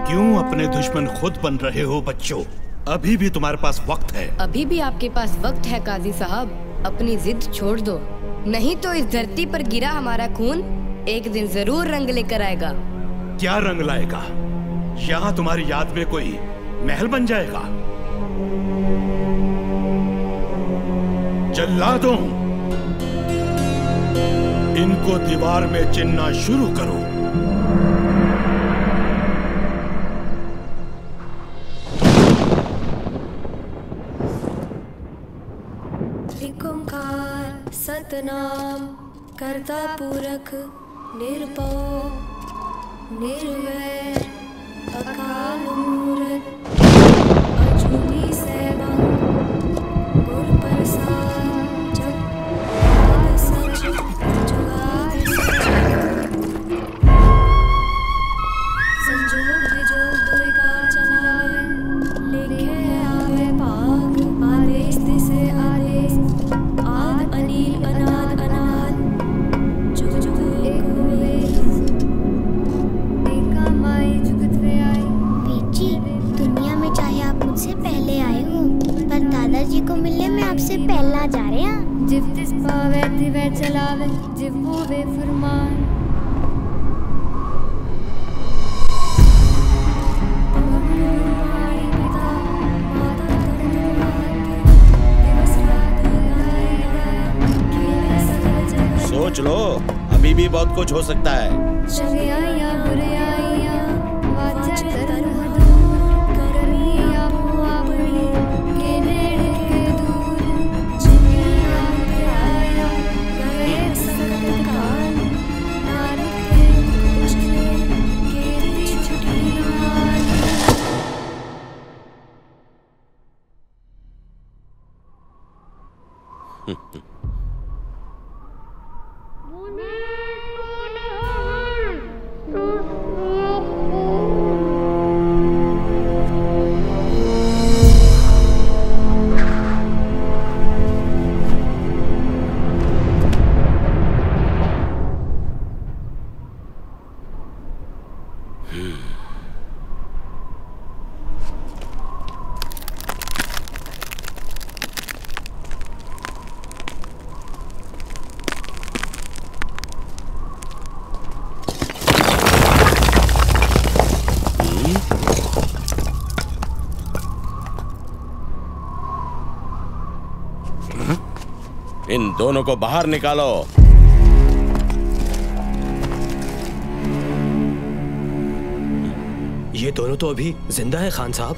S10: क्यों अपने दुश्मन खुद बन रहे हो बच्चों? अभी भी तुम्हारे पास वक्त है।
S2: अभी भी आपके पास वक्त है काजी साहब, अपनी जिद छोड़ दो, नहीं तो इस धरती पर गिरा हमारा खून एक दिन जरूर रंग लेकर आएगा।
S10: क्या रंग लाएगा? यहाँ तुम्हारी याद में कोई महल बन जाएगा। जल्लादों, इनको दीवार में चिन्हना शुरू करो।
S11: ओंकार सतनाम करता पुरख निर्भव निर्वैर अकाल मूरत अजूनी सैभं गुर प्रसाद जप सच जुगाद जिव तिस पावे तिवै चलावे जिव होवे फरमान।
S14: सोच लो, अभी भी बहुत कुछ हो सकता है।
S11: चंगियाइयां बुराइयां वाचा तरन दूर करनी आपो अपनी के नेड़े के दूर। चंगियाइयां बुराइयां गए संगत काल नानक के उछले केरी छुटी नाल।
S14: इन दोनों को बाहर निकालो।
S23: ये दोनों तो अभी जिंदा है खान साहब।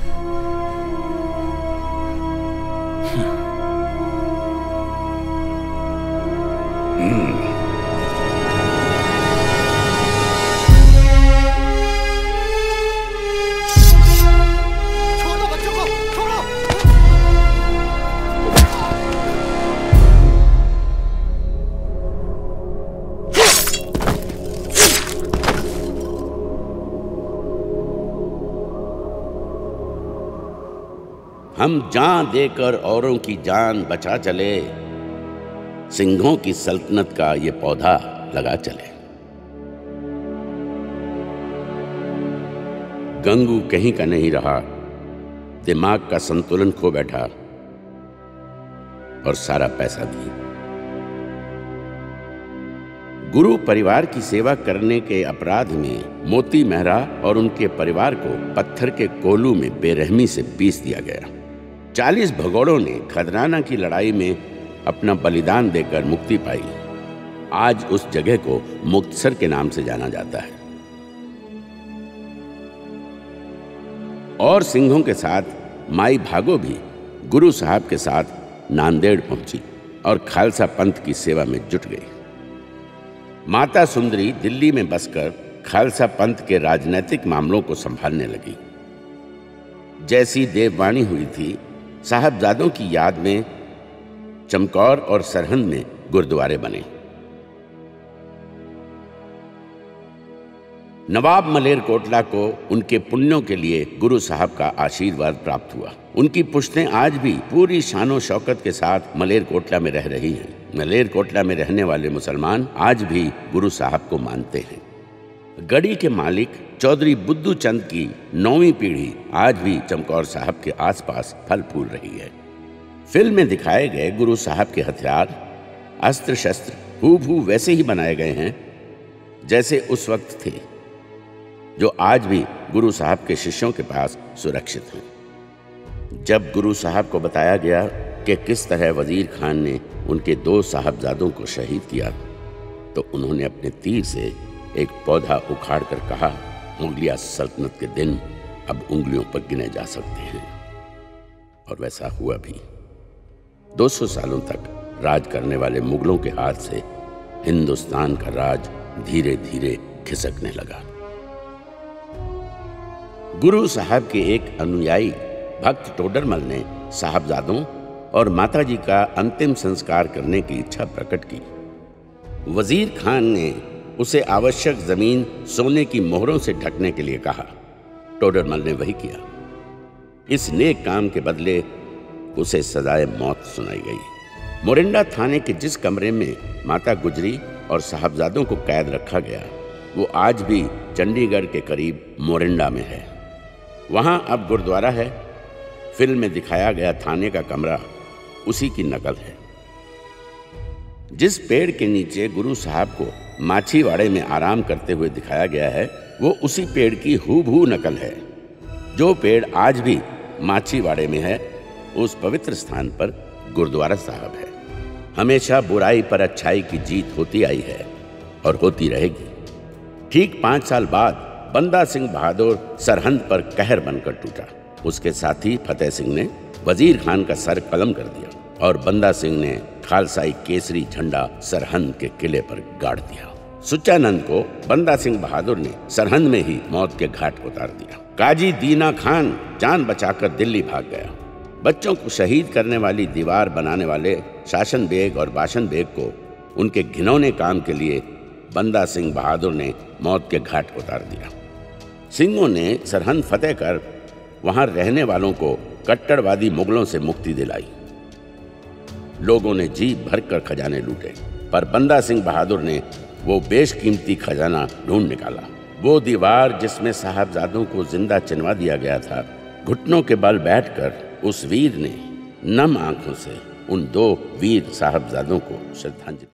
S14: हम जान देकर औरों की जान बचा चले, सिंहों की सल्तनत का ये पौधा लगा चले। गंगू कहीं का नहीं रहा, दिमाग का संतुलन खो बैठा और सारा पैसा भी। गुरु परिवार की सेवा करने के अपराध में मोती मेहरा और उनके परिवार को पत्थर के कोलू में बेरहमी से पीस दिया गया। 40 भगोड़ों ने खदराना की लड़ाई में अपना बलिदान देकर मुक्ति पाई। आज उस जगह को मुक्तसर के नाम से जाना जाता है। और सिंहों के साथ माई भागो भी गुरु साहब के साथ नांदेड़ पहुंची और खालसा पंथ की सेवा में जुट गई। माता सुंदरी दिल्ली में बसकर खालसा पंथ के राजनीतिक मामलों को संभालने लगी। जैसी देववाणी हुई थी, साहबजादों की याद में चमकौर और सरहंद में गुरुद्वारे बने। नवाब मलेरकोटला को उनके पुण्यों के लिए गुरु साहब का आशीर्वाद प्राप्त हुआ। उनकी पुश्तें आज भी पूरी शानो शौकत के साथ मलेरकोटला में रह रही हैं। मलेरकोटला में रहने वाले मुसलमान आज भी गुरु साहब को मानते हैं। गढ़ी के मालिक चौधरी बुद्धू चंद की 9वीं पीढ़ी आज भी चमकौर साहब के आसपास फल फूल रही है। फिल्म में दिखाए गए गुरु साहब के हथियार, अस्त्र शस्त्र हूबहू वैसे ही बनाए गए हैं जैसे उस वक्त थे, जो आज भी गुरु साहब के शिष्यों के पास सुरक्षित हैं। जब गुरु साहब को बताया गया कि किस तरह वजीर खान ने उनके 2 साहबजादों को शहीद किया, तो उन्होंने अपने तीर से एक पौधा उखाड़ कर कहा, मुगलिया सल्तनत के दिन अब उंगलियों पर गिने जा सकते हैं। और वैसा हुआ भी। 200 सालों तक राज करने वाले मुगलों के हाथ से हिंदुस्तान का राज धीरे धीरे खिसकने लगा। गुरु साहब के एक अनुयायी भक्त टोडरमल ने साहबजादों और माताजी का अंतिम संस्कार करने की इच्छा प्रकट की। वजीर खान ने उसे आवश्यक जमीन सोने की मोहरों से ढकने के लिए कहा। टोडरमल ने वही किया। इस नेक काम के बदले उसे सजाए मौत सुनाई गई। मोरिंडा थाने के जिस कमरे में माता गुजरी और साहबजादों को कैद रखा गया, वो आज भी चंडीगढ़ के करीब मोरिंडा में है। वहाँ अब गुरुद्वारा है। फिल्म में दिखाया गया थाने का कमरा उसी की नकल है। जिस पेड़ के नीचे गुरु साहब को माछीवाड़े में आराम करते हुए दिखाया गया है वो उसी पेड़ की हूबहू नकल है। जो पेड़ आज भी माछीवाड़े में है उस पवित्र स्थान पर गुरुद्वारा साहब है। हमेशा बुराई पर अच्छाई की जीत होती आई है और होती रहेगी। ठीक 5 साल बाद बंदा सिंह बहादुर सरहंद पर कहर बनकर टूटा। उसके साथी फतेह सिंह ने वजीर खान का सर कलम कर दिया और बंदा सिंह ने खालसाई केसरी झंडा सरहंद के किले पर गाड़ दिया। सुच्चानंद को बंदा सिंह बहादुर ने सरहंद में ही मौत के घाट उतार दिया। काजी दीना खान जान बचाकर दिल्ली भाग गया। बच्चों को शहीद करने वाली दीवार बनाने वाले शासन बेग और बाशन बेग को उनके घिनौने काम के लिए बंदा सिंह बहादुर ने मौत के घाट उतार दिया। सिंहों ने सरहंद फतेह कर वहां रहने वालों को कट्टरवादी मुगलों से मुक्ति दिलाई। लोगों ने जी भरकर खजाने लूटे, पर बंदा सिंह बहादुर ने वो बेशकीमती खजाना ढूंढ निकाला। वो दीवार जिसमें साहबजादों को जिंदा चिनवा दिया गया था, घुटनों के बल बैठकर उस वीर ने नम आंखों से उन 2 वीर साहबजादों को श्रद्धांजलि